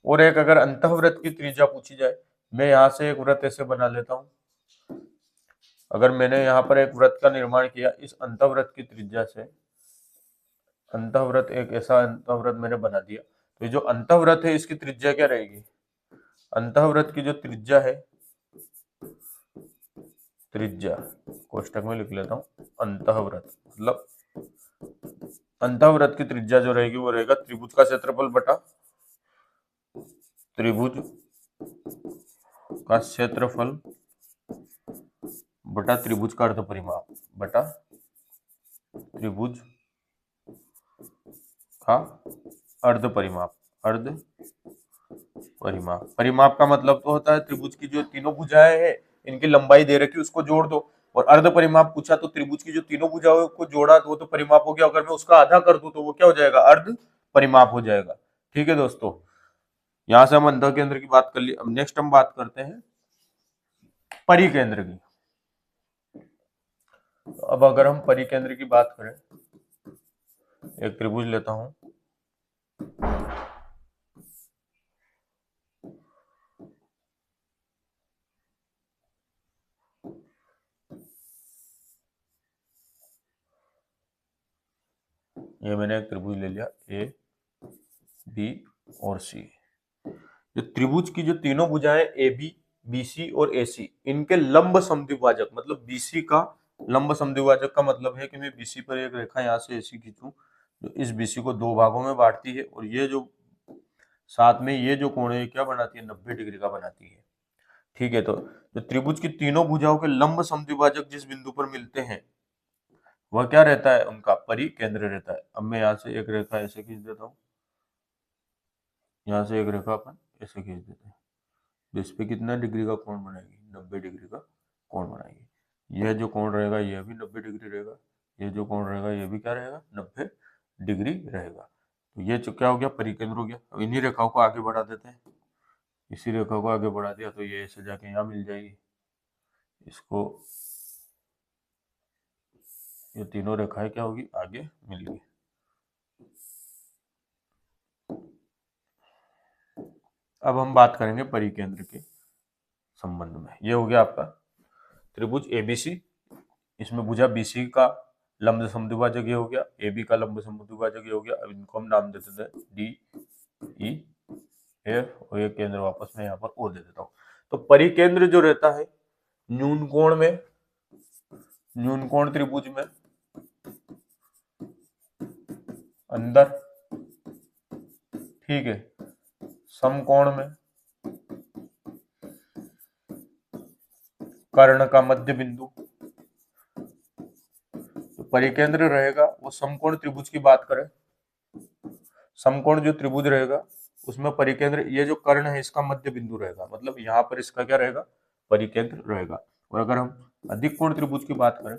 और एक अगर अंतःवृत्त की त्रिज्या पूछी जाए, मैं यहाँ से एक वृत्त ऐसे बना लेता हूं। अगर मैंने यहाँ पर एक वृत्त का निर्माण किया, इस अंतःवृत्त की त्रिज्या से, अंतःवृत्त एक ऐसा अंतःवृत्त मैंने बना दिया, तो जो अंतःवृत्त है इसकी त्रिज्या क्या रहेगी, अंतःवृत्त की जो त्रिज्या है, त्रिज्या कोष्टक में लिख लेता हूं, अंतःवृत्त मतलब अंतःवृत्त की त्रिज्या जो रहेगी वो रहेगा त्रिभुज का क्षेत्रफल बटा त्रिभुज का क्षेत्रफल बटा त्रिभुज का अर्ध परिमाप बटा त्रिभुज का अर्ध परिमाप। अर्ध परिमाप, परिमाप का मतलब तो होता है त्रिभुज की जो तीनों भुजाएं हैं इनकी लंबाई दे रखी उसको जोड़ दो, और अर्ध परिमाप पूछा तो त्रिभुज की जो तीनों भुजाओं को जोड़ा तो वो तो परिमाप हो गया, अगर मैं उसका आधा कर दूं तो वो क्या हो जाएगा, अर्ध परिमाप हो जाएगा। ठीक है दोस्तों, यहां से हम अंतः केंद्र की बात कर ली। अब नेक्स्ट हम बात करते हैं परिकेंद्र की। तो अब अगर हम परिकेंद्र की बात करें, एक त्रिभुज लेता हूं, ये मैंने एक त्रिभुज ले लिया, ए बी और सी। जो त्रिभुज की जो तीनों भुजाएं ए बी, बी सी और ए सी, इनके लंब समद्विभाजक, मतलब बीसी का लंब समद्विभाजक का मतलब है कि मैं बीसी पर एक रेखा यहाँ से ऐसी खींचूं जो इस बीसी को दो भागों में बांटती है, और ये जो साथ में ये जो कोण है क्या बनाती है, 90 डिग्री का बनाती है। ठीक है, तो जो त्रिभुज की तीनों भुजाओं के लंब समद्विभाजक जिस बिंदु पर मिलते हैं वह क्या रहता है, उनका परिकेंद्र रहता है। अब मैं यहाँ से एक रेखा ऐसे खींच देता हूँ, यहाँ से एक रेखा अपन ऐसे खींच देते हैं, इस पे कितना डिग्री का कोण बनाएगी, 90 डिग्री का कोण बनाएगी। यह जो कोण रहेगा यह भी 90 डिग्री रहेगा, यह जो कोण रहेगा यह भी क्या रहेगा, 90 डिग्री रहेगा। तो ये क्या हो गया, परिकेंद्र हो गया। अब इन्हीं रेखाओं को आगे बढ़ा देते हैं, इसी रेखा को आगे बढ़ा दिया तो ये ऐसे जाके यहाँ मिल जाएगी, इसको ये तीनों रेखाएं क्या होगी, आगे मिल गई। अब हम बात करेंगे परिकेंद्र के संबंध में। ये हो गया आपका त्रिभुज एबीसी, इसमें भुजा बीसी का लंब समद्विभाजक ये हो गया, AB का लंब समद्विभाजक ये हो गया। अब इनको हम नाम देते थे डी ई एफ, और ये केंद्र वापस मैं यहाँ पर ओ दे देता हूँ। तो परिकेंद्र जो रहता है न्यून कोण में, न्यून कोण त्रिभुज में अंदर, ठीक है, समकोण में कर्ण का मध्य बिंदु। तो परिकेंद्र रहेगा वो समकोण त्रिभुज की बात करें, समकोण जो त्रिभुज रहेगा उसमें परिकेंद्र, ये जो कर्ण है इसका मध्य बिंदु रहेगा, मतलब यहाँ पर इसका क्या रहेगा, परिकेंद्र रहेगा। और अगर हम अधिक कोण त्रिभुज की बात करें,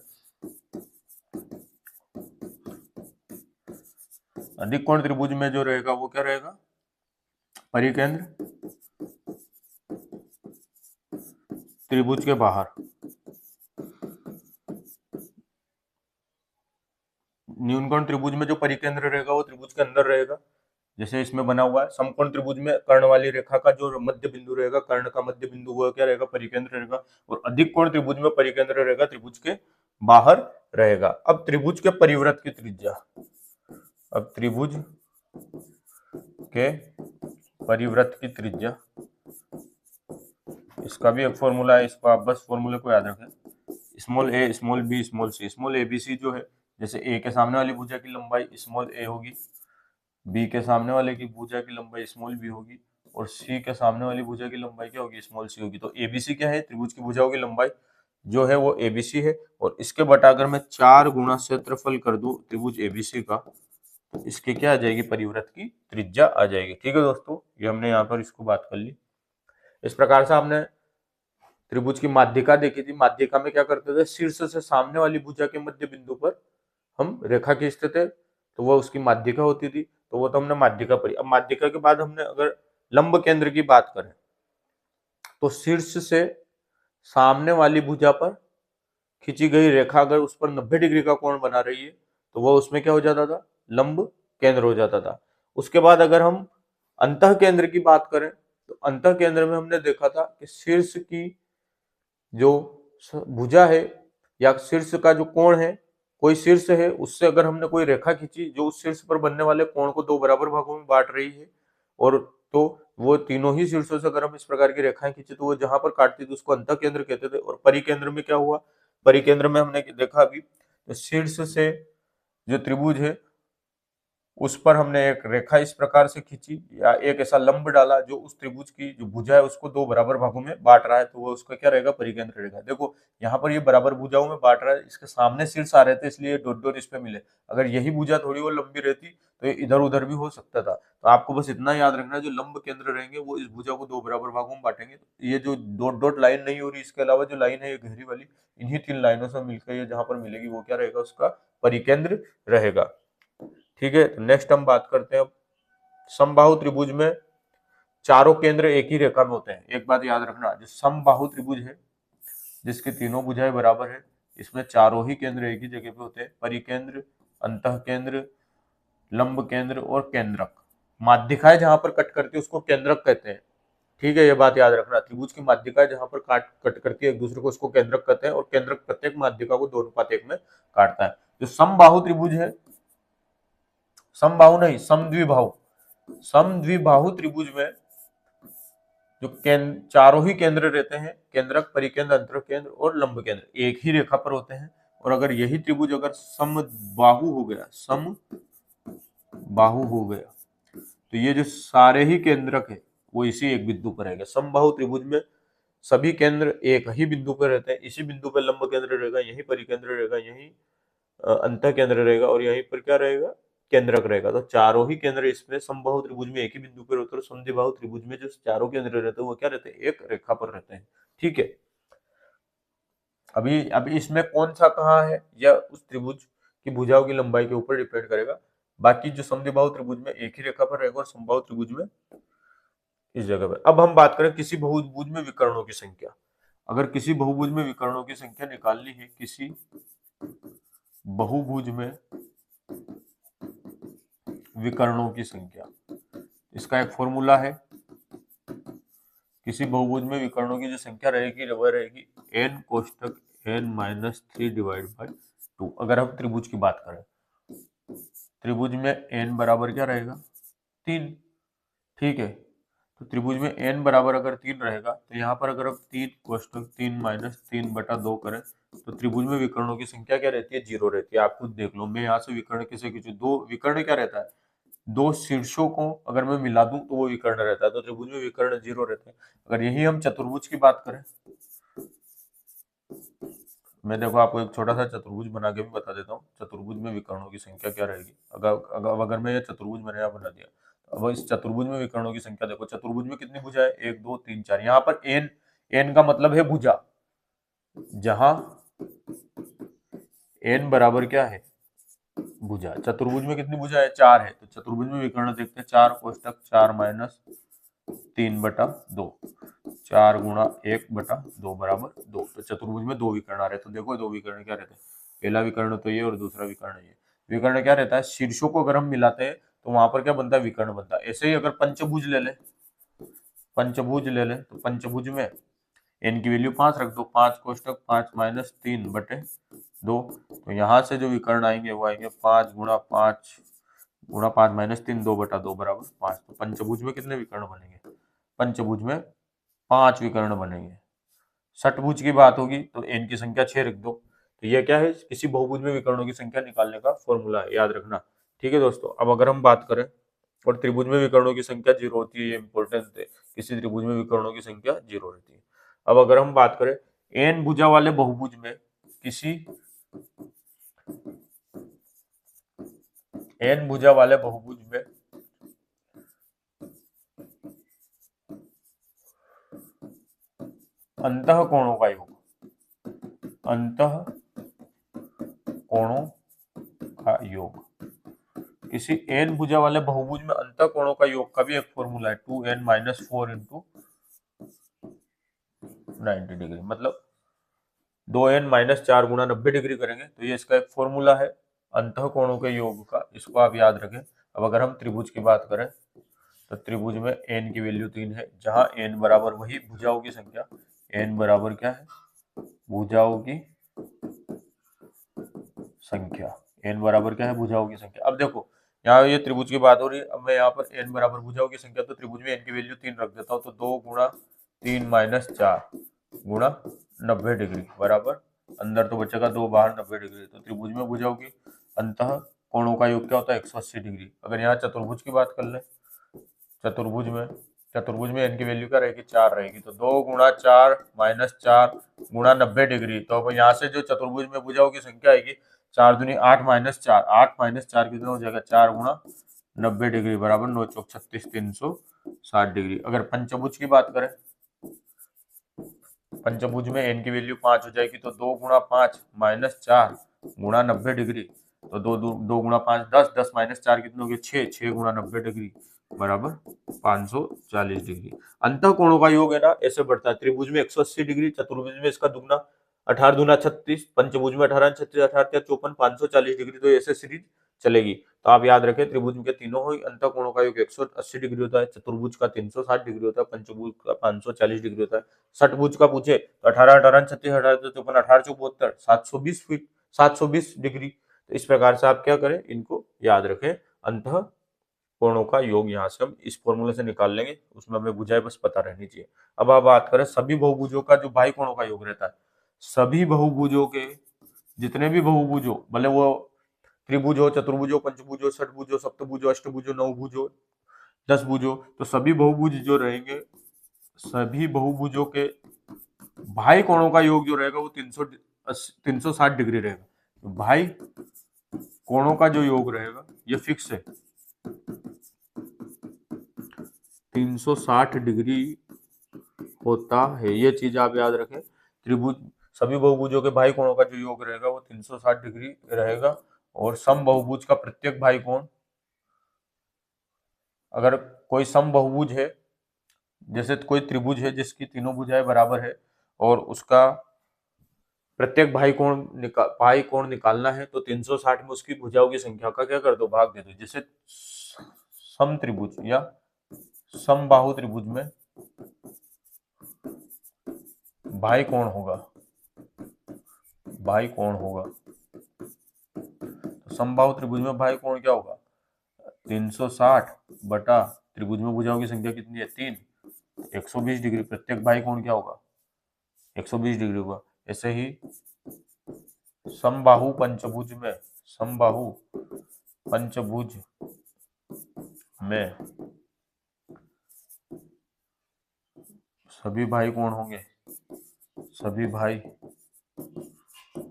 अधिक कोण त्रिभुज में जो रहेगा वो क्या रहेगा, परिकेंद्र त्रिभुज के बाहर, न्यूनकोण त्रिभुज में जो परिकेंद्र रहेगा वो त्रिभुज के अंदर रहेगा, जैसे इसमें बना हुआ है। समकोण त्रिभुज में कर्ण वाली रेखा का जो मध्य बिंदु रहेगा, कर्ण का मध्य बिंदु वो क्या रहेगा, परिकेंद्र रहेगा। और अधिक कोण त्रिभुज में परिकेंद्र रहेगा त्रिभुज के बाहर रहेगा। अब त्रिभुज के परिवृत्त की त्रिज्या, अब त्रिभुज के परिवृत्त की त्रिज्या, इसका भी एक फॉर्मूला है, इसको आप बस फॉर्मूले को याद रखें। Small A small B small C, small A B C जो है, जैसे ए के सामने वाली भुजा की लंबाई स्मॉल ए होगी, बी के सामने वाले की भुजा की लंबाई स्मॉल बी होगी, और सी के सामने वाली भुजा की लंबाई क्या होगी, स्मॉल सी होगी। तो एबीसी क्या है, त्रिभुज की भुजाओं की लंबाई जो है वो एबीसी है। और इसके बटा अगर मैं 4 गुणा क्षेत्रफल कर दूं त्रिभुज एबीसी का, तो इसके क्या आ जाएगी, परिवृत्त की त्रिज्या आ जाएगी। ठीक है दोस्तों, ये हमने यहाँ पर इसको बात कर ली। इस प्रकार से हमने त्रिभुज की माध्यिका देखी थी। माध्यिका में क्या करते थे, शीर्ष से सामने वाली भुजा के मध्य बिंदु पर हम रेखा खींचते थे, तो वो उसकी माध्यिका होती थी। तो वो तो हमने माध्यिका पढ़ी। अब माध्यिका के बाद हमने अगर लंब केंद्र की बात करें, तो शीर्ष से सामने वाली भुजा पर खींची गई रेखा अगर उस पर 90 डिग्री का कोण बना रही है, तो वो उसमें क्या हो जाता था, लंब केंद्र हो जाता था। उसके बाद अगर हम अंतः केंद्र की बात करें, तो अंतः केंद्र में हमने देखा था कि शीर्ष की जो भुजा है या शीर्ष का जो कोण है, कोई शीर्ष है, उससे अगर हमने कोई रेखा खींची जो उस शीर्ष पर बनने वाले कोण को 2 बराबर भागों में बांट रही है, और तो वो तीनों ही शीर्षों से अगर हम इस प्रकार की रेखाएं खींचे, तो वो जहां पर काटती थी उसको अंतः केंद्र कहते थे। और परिकेंद्र में क्या हुआ, परिकेंद्र में हमने देखा अभी, तो शीर्ष से जो त्रिभुज है उस पर हमने एक रेखा इस प्रकार से खींची या एक ऐसा लंब डाला जो उस त्रिभुज की जो भुजा है उसको 2 बराबर भागों में बांट रहा है, तो वो उसका क्या रहेगा, परिकेंद्र रहेगा। देखो यहाँ पर ये बराबर भुजाओं में बांट रहा है, इसके सामने शीर्ष आ रहे थे इसलिए डॉट डॉट इस पे मिले। अगर यही भुजा थोड़ी और लंबी रहती तो ये इधर उधर भी हो सकता था। तो आपको बस इतना याद रखना है, जो लंब केंद्र रहेंगे वो इस भुजा को 2 बराबर भागों में बांटेंगे। ये जो डॉट डॉट लाइन नहीं हो रही, इसके अलावा जो लाइन है ये गहरी वाली, इन्हीं 3 लाइनों से मिलकर ये जहां पर मिलेगी वो क्या रहेगा, उसका परिकेंद्र रहेगा। ठीक है, तो नेक्स्ट हम बात करते हैं अब समबाहु त्रिभुज में चारों केंद्र एक ही रेखा में होते हैं। एक बात याद रखना, जो समबाहु त्रिभुज है जिसकी तीनों भुजाएं बराबर है, इसमें चारों ही केंद्र एक ही जगह पे होते हैं। परिकेंद्र, अंतः केंद्र, लंब केंद्र और केंद्रक। माध्यिकाएं जहां पर कट करती है उसको केंद्रक कहते हैं। ठीक है, ये बात याद रखना, त्रिभुज की माध्यिकाएं जहां पर कट करती है एक दूसरे को, उसको केंद्रक कहते हैं। और केंद्रक प्रत्येक माध्यिका को 2:1 में काटता है। जो समबाहु त्रिभुज है, समबाहु नहीं समद्विबाहु, समद्विबाहु त्रिभुज में जो चारों ही केंद्र रहते हैं, केंद्रक, परिकेंद्र, अंतः केंद्र और लंब केंद्र, एक ही रेखा पर होते हैं। और अगर यही त्रिभुज अगर समबाहु हो गया, समबाहु हो गया, तो ये जो सारे ही केंद्रक है वो इसी एक बिंदु पर रहेगा। समबाहु त्रिभुज में सभी केंद्र एक ही बिंदु पर रहते हैं। इसी बिंदु पर लंब केंद्र रहेगा, यही परिकेंद्र रहेगा, यही अंतः केंद्र रहेगा, और यहीं पर क्या रहेगा, केंद्रक रहेगा। तो चारों ही केंद्र इसमें समबाहु त्रिभुज में एक ही बिंदु पर होते हैं। समद्विबाहु त्रिभुज में जो चारों केंद्र रहते हैं वो क्या रहते हैं, एक रेखा पर रहते हैं। ठीक है, अभी इसमें कौन सा कहाँ है या उस त्रिभुज की भुजाओं की लंबाई के ऊपर डिपेंड करेगा। बाकी जो समद्विबाहु त्रिभुज में एक ही रेखा पर रहेगा और समबाहु त्रिभुज में इस जगह पर। अब हम बात करें किसी बहुभुज में विकर्णों की संख्या। अगर किसी बहुभुज में विकर्णों की संख्या निकालनी है, किसी बहुभुज में विकर्णों की संख्या, इसका एक फॉर्मूला है। किसी बहुभुज में विकर्णों की जो संख्या रहेगी वह रहेगी n कोष्टक n-3/2। अगर हम त्रिभुज की बात करें, त्रिभुज में n बराबर क्या रहेगा, 3। ठीक है, तो त्रिभुज में n बराबर अगर 3 रहेगा, तो यहाँ पर अगर हम 3 कोष्टक 3-3/2 करें, तो त्रिभुज में विकर्णों की संख्या क्या रहती है, 0 रहती है। आप खुद देख लो, मैं यहाँ से विकर्ण किसे खींचू, 2 विकर्ण क्या रहता है, 2 शीर्षों को अगर मैं मिला दूं तो वो विकर्ण रहता है। तो त्रिभुज में विकर्ण 0 रहते हैं। अगर यही हम चतुर्भुज की बात करें, मैं देखो आपको एक छोटा सा चतुर्भुज बना के भी बता देता हूँ। चतुर्भुज में विकर्णों की संख्या क्या रहेगी। अगर मैं ये चतुर्भुज मैंने यहाँ बना दिया, अब इस चतुर्भुज में विकर्णों की संख्या देखो। चतुर्भुज में कितनी भुजा है, 1 2 3 4। यहाँ पर n का मतलब है भुजा, जहां n बराबर क्या है, भुजा। चतुर्भुज में कितनी भुजा है, 4 है। तो चतुर्भुज में विकर्ण देखते हैं, 4 कोष्टक 4-3/2, 4 गुणा 1/2 बराबर 2। तो चतुर्भुज में 2 विकर्ण आ रहे हैं। तो देखो 2 विकर्ण क्या रहते हैं, पहला विकर्ण तो ये और दूसरा विकर्ण ये। विकर्ण क्या रहता है, शीर्षों को अगर हम मिलाते हैं तो वहां पर क्या बनता है, विकर्ण बनता है। ऐसे ही अगर पंचभुज ले ले, पंचभुज ले ले तो पंचभुज में एन की वैल्यू 5 रख दो, 5 कोष्टक 5 माइनस 3/2, तो यहाँ से जो विकर्ण आएंगे वो आएंगे 5 गुणा 5 गुणा 5 माइनस 3, 2/2 बराबर 5। तो पंचभुज में कितने विकर्ण बनेंगे, पंचभुज में 5 विकर्ण बनेंगे। षटभुज की बात होगी तो एन की संख्या 6 रख दो। तो ये क्या है, किसी बहुभुज में विकर्णों की संख्या निकालने का फॉर्मूला है, याद रखना। ठीक है दोस्तों, अब अगर हम बात करें और त्रिभुज में विकर्णों की संख्या 0 होती है, ये इंपॉर्टेंट है, किसी त्रिभुज में विकर्णों की संख्या 0 रहती है। अब अगर हम बात करें एन भुजा वाले बहुभुज में, किसी एन भुजा वाले बहुभुज में अंतः कोणों का योग, अंतः कोणों का योग, किसी एन भुजा वाले बहुभुज में अंतः कोणों का योग का भी एक फॉर्मूला है, 2n-4 इंटू 90 डिग्री, मतलब 2n-4 गुणा 90 डिग्री करेंगे तो ये इसका एक फॉर्मूला है अंतः कोणों के योग का, इसको आप याद रखें। अब अगर हम त्रिभुज की बात करें तो त्रिभुज में n की वैल्यू 3 है, जहां n बराबर वही भुजाओं की संख्या, n बराबर क्या है, भुजाओं की संख्या, n बराबर क्या है, भुजाओं की संख्या। अब देखो यहाँ ये त्रिभुज की बात हो रही है, अब मैं यहाँ पर n बराबर भुजाओं की संख्या, तो त्रिभुज में n की वैल्यू 3 रख देता हूँ, तो 2 गुणा 3 माइनस 4 गुणा 90 डिग्री बराबर, अंदर तो बचेगा 2, बाहर 90 डिग्री। तो त्रिभुज में भुजाओं की अंतः कोणों का योग क्या होता है, 180 डिग्री। अगर यहाँ चतुर्भुज की बात कर ले, चतुर्भुज में n की वैल्यू क्या रहेगी, 4 रहेगी, तो 2 गुणा 4 माइनस 4 गुणा 90 डिग्री। तो अब यहाँ से जो चतुर्भुज में भुजाओं की संख्या आएगी 4 दूनी 8 माइनस 4, 8 माइनस 4 कितना हो जाएगा, 4 गुणा 90 डिग्री बराबर 9 चौक 36, 360 डिग्री। अगर पंचभुज की बात करें, पंचभुज में n की वैल्यू 5 हो जाएगी, तो 2 गुणा 5 माइनस 4 गुणा 90 डिग्री, तो 2 गुणा 5 10, 10 माइनस 4 कितने हो गए, 6, 6 गुणा 90 डिग्री बराबर 540 डिग्री। अंतः कोणों का योग है ना ऐसे बढ़ता है, त्रिभुज में 180 डिग्री, चतुर्भुज में इसका दुगना, 18 दूना 36, पंचभुज में 18 36, 18 54, 540 डिग्री, तो ऐसे सीरीज चलेगी। तो आप याद रखें त्रिभुज के तीनों ही अंतः कोणों का योग 180 डिग्री होता है, चतुर्भुज का 360 डिग्री होता है, पंचभुज का 540 डिग्री होता है। षटभुज का पूछे तो 18 18 36, 18 54, 18 74, 720 फीट, 720 डिग्री। तो इस प्रकार से आप क्या करें, इनको याद रखें, अंतः कोणों का योग यहाँ से हम इस फॉर्मूले से निकाल लेंगे, उसमें हमें भुजाएं बस पता रहनी चाहिए। अब आप बात करें सभी बहुभुजों का जो बाह्य कोणों का योग रहता है, सभी बहुभुजों के जितने भी बहुभुज हो, भले वो त्रिभुज हो, चतुर्भुज हो, पंचभुज हो, षटभुज हो, सप्तभुज हो, अष्टभुज हो, नवभुज हो, 10 भुज हो, तो सभी बहुभुज जो रहेंगे, सभी बहुभुजों के भाई कोणों का योग जो रहेगा वो 360 डिग्री रहेगा। तो भाई कोणों का जो योग रहेगा ये फिक्स है, 360 डिग्री होता है, ये चीज आप याद रखें। त्रिभुज सभी बहुभुजों के भाई कोणों का जो योग रहेगा वो 360 डिग्री रहेगा, और सम बहुभुज का प्रत्येक भाई कोण, अगर कोई सम बहुभुज है, जैसे कोई त्रिभुज है जिसकी तीनों भुजाएं बराबर है और उसका प्रत्येक भाई कोण निकालना है, तो 360 में उसकी भुजाओं की संख्या का क्या कर दो, भाग दे दो। जैसे सम त्रिभुज या समबाहु त्रिभुज में भाई कोण होगा, भाई कोण होगा, तो समबाहु त्रिभुज में भाई कोण क्या होगा, 360 बटा त्रिभुज में भुजाओं की संख्या कितनी है, 3, 120 डिग्री, प्रत्येक भाई कोण क्या होगा, 120 डिग्री होगा। ऐसे ही समबाहु पंचभुज में, समबाहु पंचभुज में सभी भाई कोण होंगे, सभी भाई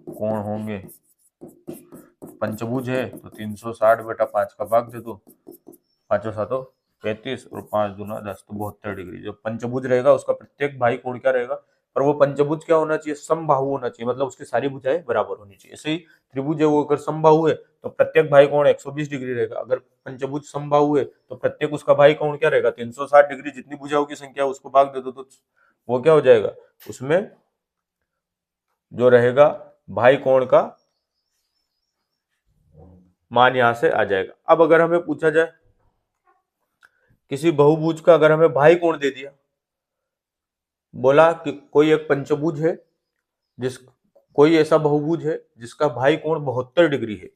कोण होंगे, पंचभुज है तो 360 बटा 5 का भाग दे दो, 5 7 35 और 5 दूना 10, तो 72 डिग्री। जो पंचभुज रहेगा उसका प्रत्येक भाई कोण क्या रहेगा, पर वो पंचभुज क्या होना चाहिए, समबाहु होना चाहिए, मतलब उसकी सारी भुजाएं बराबर होनी चाहिए। ऐसे ही त्रिभुज है वो अगर समबाहु है तो प्रत्येक भाई कोण 120 डिग्री रहेगा, अगर पंचभुज समबाहु है तो प्रत्येक उसका भाई कोण क्या रहेगा, 360 डिग्री, जितनी भुजाओं की संख्या उसको भाग दे दो, तो वो क्या हो जाएगा, उसमें जो रहेगा भाई कोण का मान यहां से आ जाएगा। अब अगर हमें पूछा जाए किसी बहुभुज का अगर हमें भाई कोण दे दिया, बोला कि कोई एक पंचभुज है जिस कोई ऐसा बहुभुज है जिसका भाई कोण 72 डिग्री है,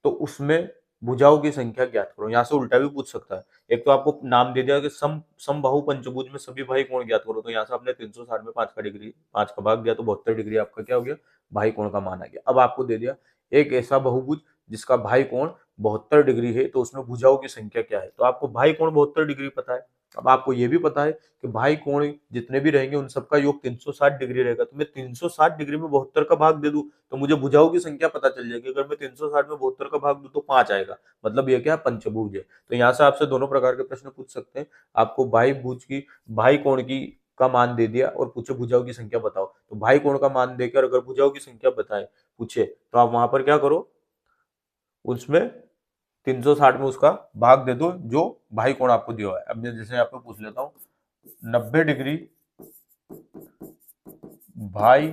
तो उसमें भुजाओं की संख्या ज्ञात करो। यहाँ से उल्टा भी पूछ सकता है। एक तो आपको नाम दे दिया कि समबाहु पंचभुज में सभी भाई कोण ज्ञात करो, तो यहाँ से आपने 360 में 5 का भाग दिया तो 72 डिग्री आपका क्या हो गया, भाई कोण का मान आ गया। अब आपको दे दिया एक ऐसा बहुभुज जिसका भाई कोण 72 डिग्री है, तो उसमें भुजाओं की संख्या क्या है। तो आपको भाई कोण 72 डिग्री पता है। अब आपको ये भी पता है कि भाई कोण जितने भी रहेंगे उन सबका योग 360 डिग्री रहेगा, तो मैं 360 डिग्री में 72 का भाग दे दूं तो मुझे भुजाओं की संख्या पता चल जाएगी। अगर मैं 360 में 72 का भाग दूं तो 5 आएगा, मतलब ये क्या है, पंचभुज है। तो यहाँ से आपसे दोनों प्रकार के प्रश्न पूछ सकते हैं। आपको भाई कोण की का मान दे दिया और पूछे भुजाओं की संख्या बताओ, तो भाई कोण का मान देकर अगर भुजाओं की संख्या बताए पूछे तो आप वहां पर क्या करो, उसमें 360 में उसका भाग दे दो जो भाई कोण आपको दिया हुआ है। अब मैं जैसे यहाँ पे पूछ लेता हूँ 90 डिग्री भाई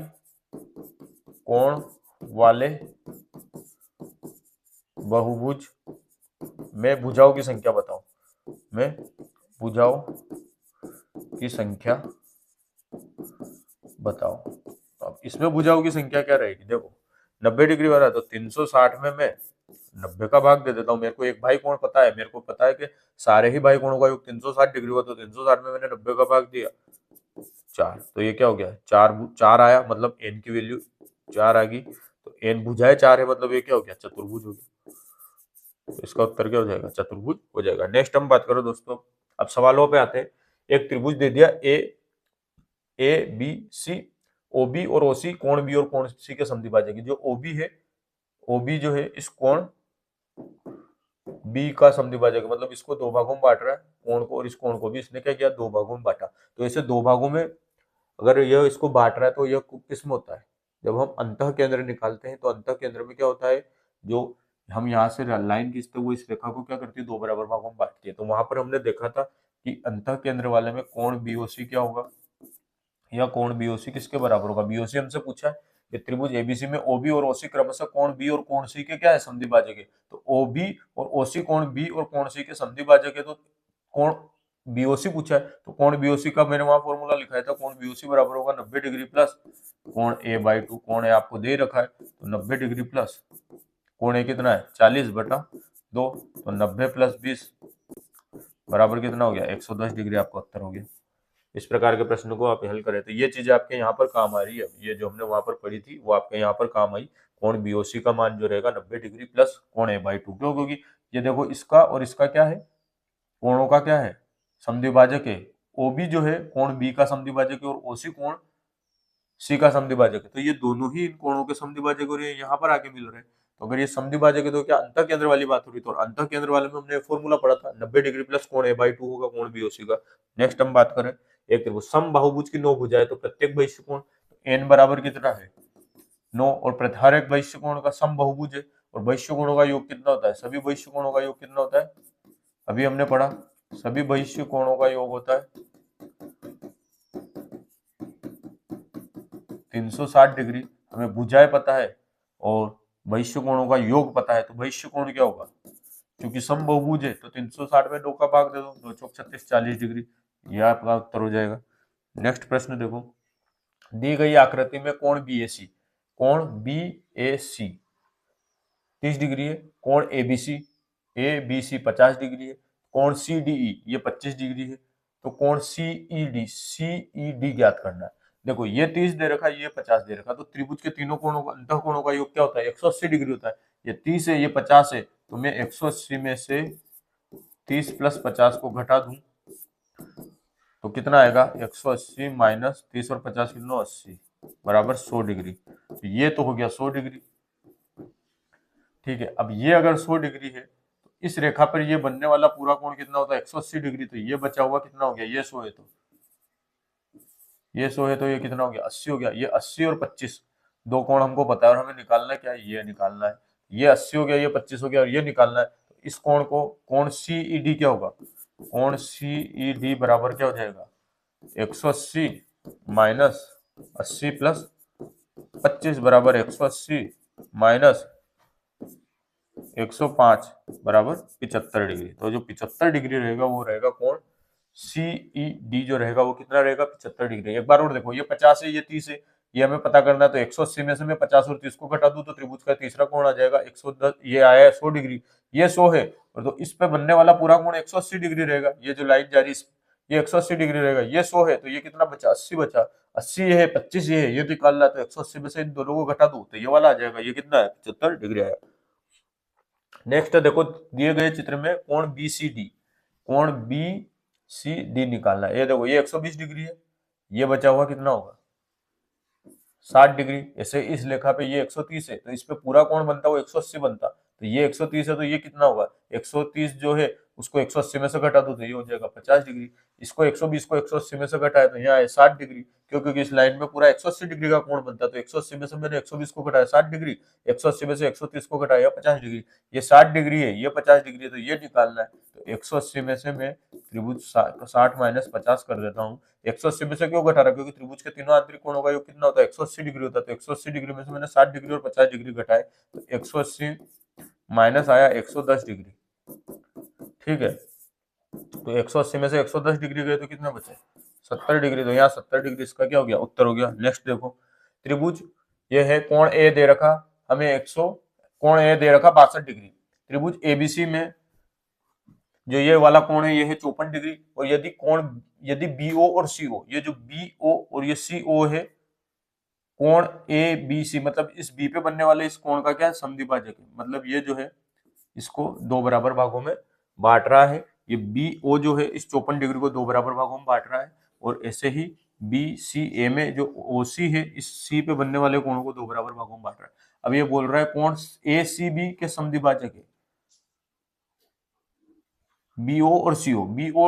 कोण वाले बहुभुज में भुजाओं की संख्या बताओ, में भुजाओं की संख्या बताओ। अब इसमें भुजाओं की संख्या क्या रहेगी, देखो 90 डिग्री वाला तो 360 में मैं 90 का भाग दे देता हूँ। मेरे को एक भाई कोण पता है, मेरे को पता है कि सारे ही भाई कोणों का योग 360 डिग्री हुआ, तो 360 में मैंने 90 का भाग दिया 4, तो ये क्या हो गया, 4 आया, मतलब n की वैल्यू 4 आ गई, तो n भुजाएं 4 है, मतलब ये क्या हो गया, चतुर्भुज हो गया। तो इसका उत्तर क्या हो जाएगा, चतुर्भुज हो जाएगा। नेक्स्ट हम बात करो दोस्तों, अब सवालों पे आते हैं। एक त्रिभुज दे दिया ए बी सी, ओबी और ओसी कोण बी और कोण सी के समद्विभाजक है। जो ओबी है, ओबी जो है इस कोण बी का समद्विभाजक है, मतलब इसको दो भागों में बांट रहा है कोण को, और इस कोण को भी इसने क्या किया, दो भागों में बांटा। तो ऐसे दो भागों में अगर यह इसको बांट रहा है तो यह किस्म होता है, जब हम अंतः केंद्र निकालते हैं तो अंतः केंद्र में क्या होता है, जो हम यहाँ से लाइन खींचते हुए इस रेखा को क्या करती है, दो बराबर भागों में बांटती है। तो वहां पर हमने देखा था कि अंतः केंद्र वाले में कोण बीओसी क्या होगा, या कोण बीओसी किसके बराबर होगा। बीओसी हमसे पूछा है कि त्रिभुज एबीसी में ओबी और ओसी क्रमशः कोण बी और कोण सी के क्या है, समद्विभाजक है। तो ओबी और ओसी कोण बी और कोण सी के समद्विभाजक है, तो कोण बीओसी पूछा है, तो कोण बीओसी का मैंने वहां फॉर्मूला लिखा था, कोण बीओसी बराबर होगा 90 डिग्री प्लस कोण a/2। कोण ए आपको दे रखा है, तो 90 डिग्री प्लस कोण ए कितना है, 40/2, तो 90 प्लस 20 बराबर कितना हो गया, 110 डिग्री आपका उत्तर हो गया। इस प्रकार के प्रश्न को आप हल करें तो ये चीजें आपके यहाँ पर काम आ रही है। ये जो हमने वहां पर पढ़ी थी वो आपके यहाँ पर काम आई। कोण बीओसी का मान जो रहेगा 90 डिग्री प्लस कोण a/2, क्यों, क्योंकि ये देखो इसका और इसका क्या है, कोणों का क्या है, समद्विभाजक है। ओबी जो है कोण बी का समद्विभाजक है और ओसी कोण सी का समद्विभाजक है, तो ये दोनों ही इन कोणों के समद्विभाजक और ये यहाँ पर आके मिल रहे हैं। तो अगर ये समद्विभाजक है तो क्या अंतः केंद्र वाली बात हो रही, तो अंतः केंद्र वाले में हमने फॉर्मूला पढ़ा था 90 डिग्री प्लस कोण a/2 होगा कोण बीओसी का। नेक्स्ट हम बात करें एक त्रिभुज समबाहुभुज की 9 भुजाएं, तो प्रत्येक बहिष्य कोण n बराबर कितना है 9, और हर एक बहिष्य कोण का समबाहुभुज है, और बहिष्य कोणों का योग कितना होता है, सभी बहिष्य कोणों का योग कितना होता है, अभी हमने पढ़ा सभी बहिष्य कोणों का योग होता है 360 डिग्री। हमें भुजाएं पता है और बहिष्य कोणों का योग पता है, तो बहिष्य कोण क्या होगा, क्योंकि समबाहुभुज है तो 360 में 2 का भाग दे दो, 2 चौक 36 40 डिग्री, यह आपका उत्तर हो जाएगा। नेक्स्ट प्रश्न देखो, दी गई आकृति में कोण बीएसी, कोण बीएसी 30 डिग्री है, कोण एबीसी 50 डिग्री है, कोण सीडीई ये 25 डिग्री है, तो कोण सीईडी ज्ञात करना है। देखो ये 30 दे रखा है, ये 50 दे रखा है, तो त्रिभुज के तीनों कोणों का अंतः कोणों का योग क्या होता है, 180 डिग्री होता है। ये 30 है, ये 50 है, तो मैं 180 में से 30 प्लस 50 को घटा दूं तो कितना आएगा, 180 माइनस 30 और 50 कितना, 80 बराबर 100 डिग्री। तो ये तो हो गया 100 डिग्री, ठीक है। अब ये अगर 100 डिग्री है तो इस रेखा पर ये बनने वाला पूरा कोण कितना होता है, 180 डिग्री। तो ये बचा हुआ कितना हो गया, ये 100 है, तो ये 100 है, तो ये कितना हो गया, 80 हो गया। ये 80 और 25 दो कोण हमको पता है और हमें निकालना क्या है, ये निकालना है। ये 80 हो गया, ये 25 हो गया और ये निकालना है। तो इस कोण को कोण सीईडी क्या होगा, कोण सीईडी बराबर क्या हो जाएगा, 180 माइनस 80 प्लस 25 बराबर 180 माइनस 105 बराबर 75 डिग्री। तो जो 75 डिग्री रहेगा वो रहेगा कोण CED जो रहेगा वो कितना रहेगा 75 डिग्री। एक बार और देखो, ये 50 है, ये 30 है, ये हमें पता करना है। तो 180 में से मैं 50 और 30 को घटा दूं तो त्रिभुज का तीसरा कोण आ जाएगा 110, ये आया है 100 डिग्री, ये 100 है, और तो इस पे बनने वाला पूरा कोण 180 डिग्री रहेगा। ये जो लाइन जा रही है ये 180 डिग्री रहेगा, ये 100 है, तो ये कितना बचा 80 बचा, 80 ये है 25 ये है, ये निकालना है। तो 180 में से इन दोनों को घटा दूं तो ये वाला आ जाएगा, ये कितना है 75 डिग्री आया। नेक्स्ट देखो, दिए गए चित्र में कोण BCD, कोण BCD निकालना है। ये देखो ये 120 डिग्री है, ये बचा हुआ कितना होगा 60 डिग्री। ऐसे इस लेखा पे ये 130 है, तो इस पे पूरा कोण बनता वो 180 बनता। तो ये 130 है, तो ये कितना होगा 130 जो है उसको 180 में से घटा दो तो ये हो जाएगा 50 डिग्री। इसको 120 को 180 में से घटाया तो यहाँ है 60 डिग्री, क्योंकि इस लाइन में पूरा 180 डिग्री का कोण बनता है। तो 180 में से मैंने 120 को घटाया 60 डिग्री, 180 में से 130 को घटाया 50 डिग्री। ये 60 डिग्री है, ये 50 डिग्री है, तो ये निकालना है। तो 180 में से मैं त्रिभुज 60 माइनस 50 कर देता हूँ। 180 में से क्यों घटा रहा, क्योंकि त्रिभुज के तीनों आंतरिक कोणों का योग कितना होता है 180 डिग्री होता है। तो 180 डिग्री में से मैंने 60 डिग्री और 50 डिग्री घटाए, तो 180 माइनस आया 110 डिग्री, ठीक है। तो 180 में से 110 डिग्री गए तो कितना बचे 70 डिग्री। तो यहाँ 70 डिग्री इसका क्या हो गया उत्तर हो गया। नेक्स्ट देखो, त्रिभुज ये है, कोण ए दे रखा हमें 100, कोण ए दे रखा 62 डिग्री। त्रिभुज ABC में जो ये वाला कोण है ये है 54 डिग्री, और यदि BO और CO, ये जो BO और ये CO है, कोण ABC मतलब इस B पे बनने वाले इस कोण का क्या है समद्विभाजक है। मतलब ये जो है इसको दो बराबर भागों में बांट रहा है। ये BO जो है इस 54 डिग्री को दो बराबर भागों में बांट रहा है, और ऐसे ही BCA में जो OC है इस C पे बनने वाले कोणों को दो बराबर भागों में बांट रहा है। अब ये बोल रहा है कोण ACB के समद्विभाजक है BO और CO, BO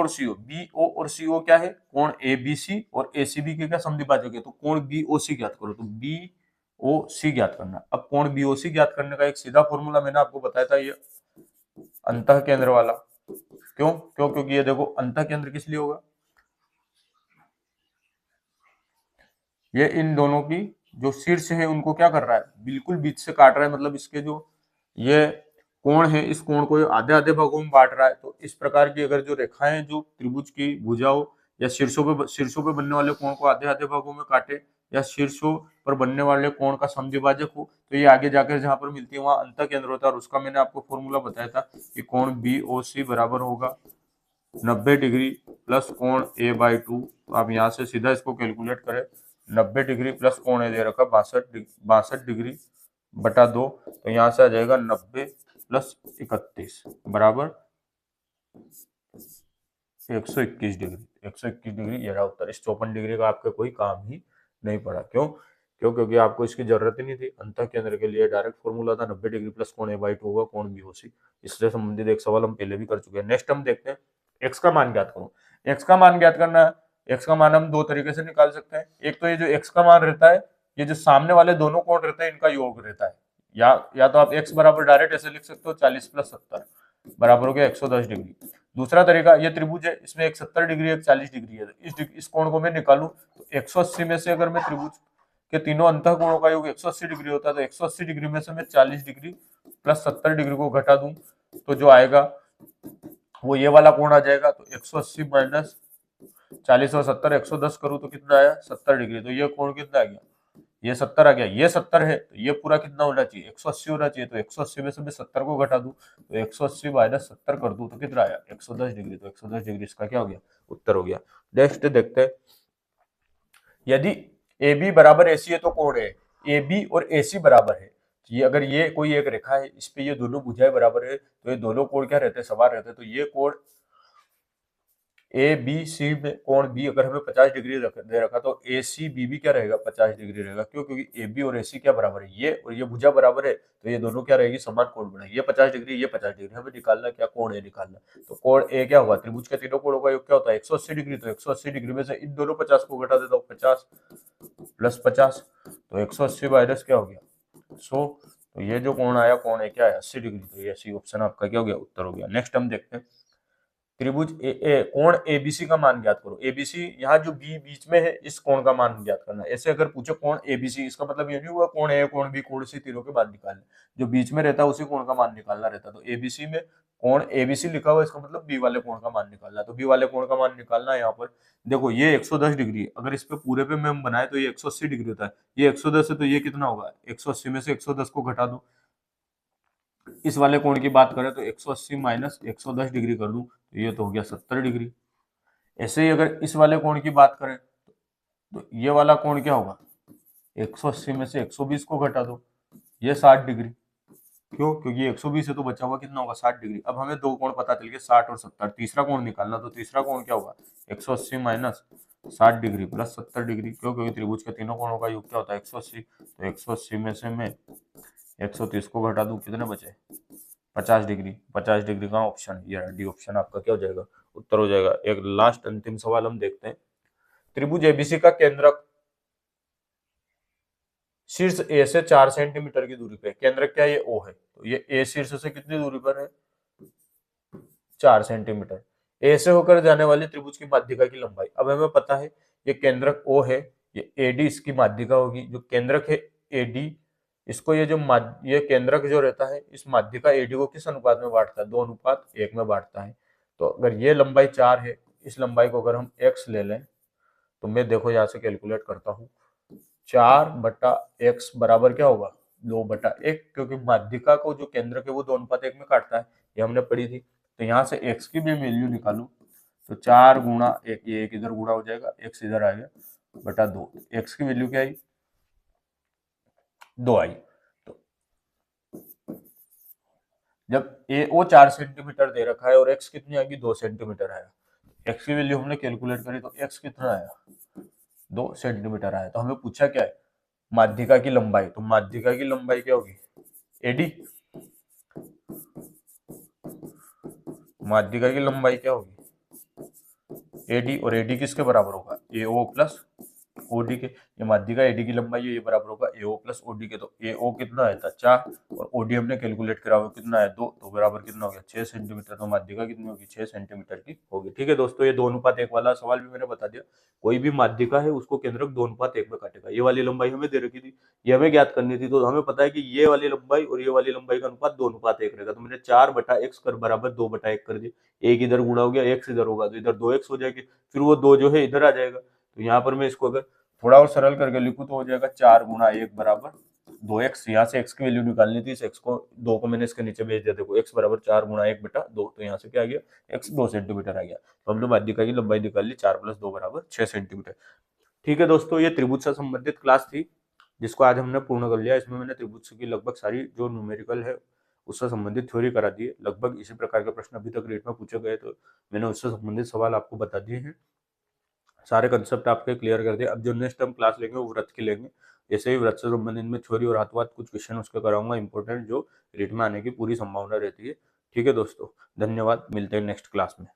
और CO क्या है कोण ABC और ACB के क्या समद्विभाजक है। तो कोण BOC ज्ञात करो, तो BOC ज्ञात करना। अब कोण BOC ज्ञात करने का एक सीधा फॉर्मूला मैंने आपको बताया था, ये अंतः केंद्र वाला। क्योंकि ये देखो अंतः केंद्र किस लिए होगा, ये इन दोनों की जो शीर्ष है उनको क्या कर रहा है बिल्कुल बीच से काट रहा है। मतलब इसके जो ये कोण है इस कोण को आधे आधे भागों में बांट रहा है। तो इस प्रकार की अगर जो रेखाएं जो त्रिभुज की भुजाओं या शीर्षों पे बनने वाले कोण को आधे आधे भागों में काटे, या शीर्षों पर बनने वाले कोण का समद्विभाजक हो, तो ये आगे जाकर जहां पर मिलती है वहां अंतः केंद्र होता है। और उसका मैंने आपको फॉर्मूला बताया था कि कोण BOC बराबर होगा 90 डिग्री प्लस कोण A/2। तो आप यहाँ से सीधा इसको कैलकुलेट करें, 90 डिग्री प्लस कोण ए दे रखा 62 डिग्री बटा 2। तो यहाँ से आ जाएगा 90 प्लस 31 बराबर 121 डिग्री। 121 डिग्री ये रहा उत्तर। इस 54 डिग्री का आपका कोई काम ही नहीं पड़ा। क्योंकि आपको इसकी जरूरत ही नहीं थी। अंतः केंद्र के लिए डायरेक्ट फॉर्मूला था 90 डिग्री प्लस कोण A/2 होगा कोण BOC। इससे संबंधित एक सवाल हम पहले भी कर चुके हैं। नेक्स्ट हम देखते हैं x का मान ज्ञात करो। x का मान ज्ञात करना है, x का मान हम दो तरीके से निकाल सकते हैं। एक तो ये जो x का मान रहता है, ये जो सामने वाले दोनों कोण रहते हैं इनका योग रहता है। या तो आप x बराबर डायरेक्ट ऐसे लिख सकते हो 40 प्लस 70 बराबर हो गया 110 डिग्री। दूसरा तरीका, ये त्रिभुज है, इसमें एक 70 डिग्री एक 40 डिग्री है। इस कोण को मैं निकालूं तो 180 में से अगर मैं त्रिभुज के तीनों अंतः कोणों का योग 180 डिग्री होता है, तो 180 डिग्री में से मैं 40 डिग्री प्लस 70 डिग्री को घटा दूं तो जो आएगा वो ये वाला कोण आ जाएगा। तो 180 माइनस 40 और 70 110 करूं तो कितना आया 70 डिग्री। तो ये कोण कितना आ गया, ये 70 आ गया। ये 70 है तो ये पूरा कितना होना चाहिए 180 होना चाहिए। तो 180 में से मैं 70 को घटा दूं तो 180 माइनस 70 कर दूं तो कितना आया 110 डिग्री। तो 110 डिग्री इसका क्या हो गया उत्तर हो गया। नेक्स्ट देखते हैं, यदि AB बराबर AC है तो कोण है AB और AC बराबर है। ये अगर ये कोई एक रेखा है, इस पे ये दोनों भुजाएं बराबर है, तो ये दोनों कोण क्या रहते हैं समान रहते हैं। तो ये कोण ABC में कोण B अगर हमें 50 डिग्री दे रखा तो ACB भी क्या रहेगा 50 डिग्री रहेगा। क्योंकि AB और AC क्या बराबर है, ये और ये भुजा बराबर है, तो ये दोनों क्या रहेगी समान कोण बनाएगी। ये 50 डिग्री ये 50 डिग्री, हमें निकालना क्या कोण A निकालना। तो कोण A क्या हुआ, त्रिभुज के तीनों कोणों का योग क्या होता है 180 डिग्री। तो 180 डिग्री में से इन दोनों 50 को घटा देता हूँ 50 प्लस 50, तो 180 माइनस क्या हो गया 100। तो ये जो कोण आया कोण A क्या है 80 डिग्री। तो ये सी ऑप्शन आपका क्या हो गया उत्तर हो गया। नेक्स्ट हम देखते हैं, त्रिभुज कोण एबीसी का मान ज्ञात करो। एबीसी यहाँ जो बी बीच में है, इस कोण का मान ज्ञात करना है। ऐसे अगर पूछो कोण एबीसी, इसका मतलब ये नहीं हुआ कोण ए कोण बी कोण सी तीनों के मान निकालने, जो बीच में रहता है उसी कोण का मान निकालना रहता है। तो एबीसी में कोण एबीसी लिखा हुआ है, इसका मतलब बी वाले कोण का मान निकालना है। तो बी वाले कोण का मान निकालना है। यहाँ पर देखो ये 110 डिग्री है, अगर इस पे पूरे पे मैं बनाए तो ये 180 डिग्री होता है। ये 110 है तो ये कितना होगा, 180 में से 110 को घटा दो। इस वाले कोण की बात करें तो 180 माइनस 110 डिग्री कर दूं तो ये तो हो गया 70 डिग्री। ऐसे ही अगर इस वाले कोण की बात करें तो ये वाला कोण क्या होगा, 180 में से 120 को घटा दो, ये 60 डिग्री। क्यों, क्योंकि 120 है तो बचा हुआ कितना होगा, 60 डिग्री। अब हमें दो कोण पता चल गए 60 और 70, तीसरा कोण निकालना, तो तीसरा कोण क्या होगा, 180 माइनस 60 डिग्री प्लस 70 डिग्री। क्यों, क्योंकि त्रिभुज के तीनों कोणों का योग क्या होता है 180। तो 180 में से मैं 130 को घटा दूं, कितने बचे 50 डिग्री। 50 डिग्री का ऑप्शन, ये डी ऑप्शन आपका क्या हो जाएगा, उत्तर हो जाएगा। एक लास्ट अंतिम सवाल हम देखते हैं। त्रिभुज एबीसी का केंद्रक शीर्ष ए से 4 सेंटीमीटर की दूरी पे, केंद्रक क्या ये ओ है, तो ये ए शीर्ष से कितनी दूरी पर है, 4 सेंटीमीटर। ए से होकर जाने वाली त्रिभुज की माध्यिका की लंबाई, अब हमें पता है ये केंद्रक ओ है, ये एडी इसकी माध्यिका होगी। जो केंद्रक है एडी, इसको ये जो ये केंद्रक जो रहता है इस माध्यिका एडी को किस अनुपात में बांटता है, 2:1 में बांटता है। तो अगर ये लंबाई 4 है, इस लंबाई को अगर हम x ले लें तो मैं देखो यहाँ से कैलकुलेट करता हूँ, 4/x बराबर क्या होगा, 2/1, क्योंकि माध्यिका को जो केंद्रक है वो 2:1 में काटता है, ये हमने पढ़ी थी। तो यहाँ से x की भी वैल्यू निकालू तो 4 गुणा 1, ये 1 इधर गुणा हो जाएगा, x इधर आ गया बटा 2, x की वैल्यू क्या आई, 2 आई। तो जब ए ओ 4 सेंटीमीटर दे रखा है और x कितनी आएगी, 2 सेंटीमीटर आया, x की वैल्यू हमने कैलकुलेट करी तो x कितना आया, 2 सेंटीमीटर आया। तो हमें पूछा क्या है, माध्यिका की लंबाई। तो माध्यिका की लंबाई क्या होगी, एडी, माध्यिका की लंबाई क्या होगी एडी, और एडी किसके बराबर होगा, एओ प्लस ओडी के। ये माध्यिका एडी की लंबाई है, ये बराबर होगा एओ प्लस ओडी के। तो एओ कितना आया था 4 और ओडी हमने कैलकुलेट करा हुआ कितना है 2, तो बराबर कितना हो गया 6 सेंटीमीटर। तो माध्यिका कितनी होगी, 6 सेंटीमीटर की होगी। ठीक है दोस्तों, ये 2:1 वाला सवाल भी मैंने बता दिया। कोई भी माध्यिका है उसको केंद्रक 2:1 में काटेगा। ये वाली लंबाई हमें दे रखी थी, ये हमें ज्ञात करनी थी। तो हमें पता है कि ये वाली लंबाई और ये वाली लंबाई का अनुपात 2:1 रहेगा। तो मैंने 4/x कर बराबर 2/1 कर दिया, एक इधर गुणा हो गया, x इधर होगा तो इधर 2x हो जाएगी, फिर वो 2 जो है इधर आ जाएगा। तो यहाँ पर मैं इसको अगर थोड़ा और सरल करके लिखूं तो हो जाएगा 4 गुणा 1 बराबर 2x। यहाँ से x की वैल्यू निकालनी थी, इस x को 2 को मैंने इसके नीचे भेज दिया। देखो x बराबर 4 गुणा 1 बटा 2, तो यहाँ से क्या आ गया, x 2 सेंटीमीटर आ गया। तो हमने माध्यिका की लंबाई निकाल ली, 4 + 2 बराबर 6 सेंटीमीटर। ठीक है दोस्तों, ये त्रिभुज से संबंधित क्लास थी जिसको आज हमने पूर्ण कर लिया। इसमें मैंने त्रिभुज की लगभग सारी जो न्यूमेरिकल है उससे संबंधित थ्योरी करा दी है। लगभग इसी प्रकार के प्रश्न अभी तक रेट में पूछे गए, तो मैंने उससे संबंधित सवाल आपको बता दिए हैं, सारे कंसेप्ट आपके क्लियर कर दिए। अब जो नेक्स्ट हम क्लास लेंगे वो व्रत की लेंगे। ऐसे ही व्रत से संबंधित में थ्योरी और हाथ कुछ क्वेश्चन उसके कराऊंगा इंपॉर्टेंट, जो रेट में आने की पूरी संभावना रहती है। ठीक है दोस्तों, धन्यवाद, मिलते हैं नेक्स्ट क्लास में।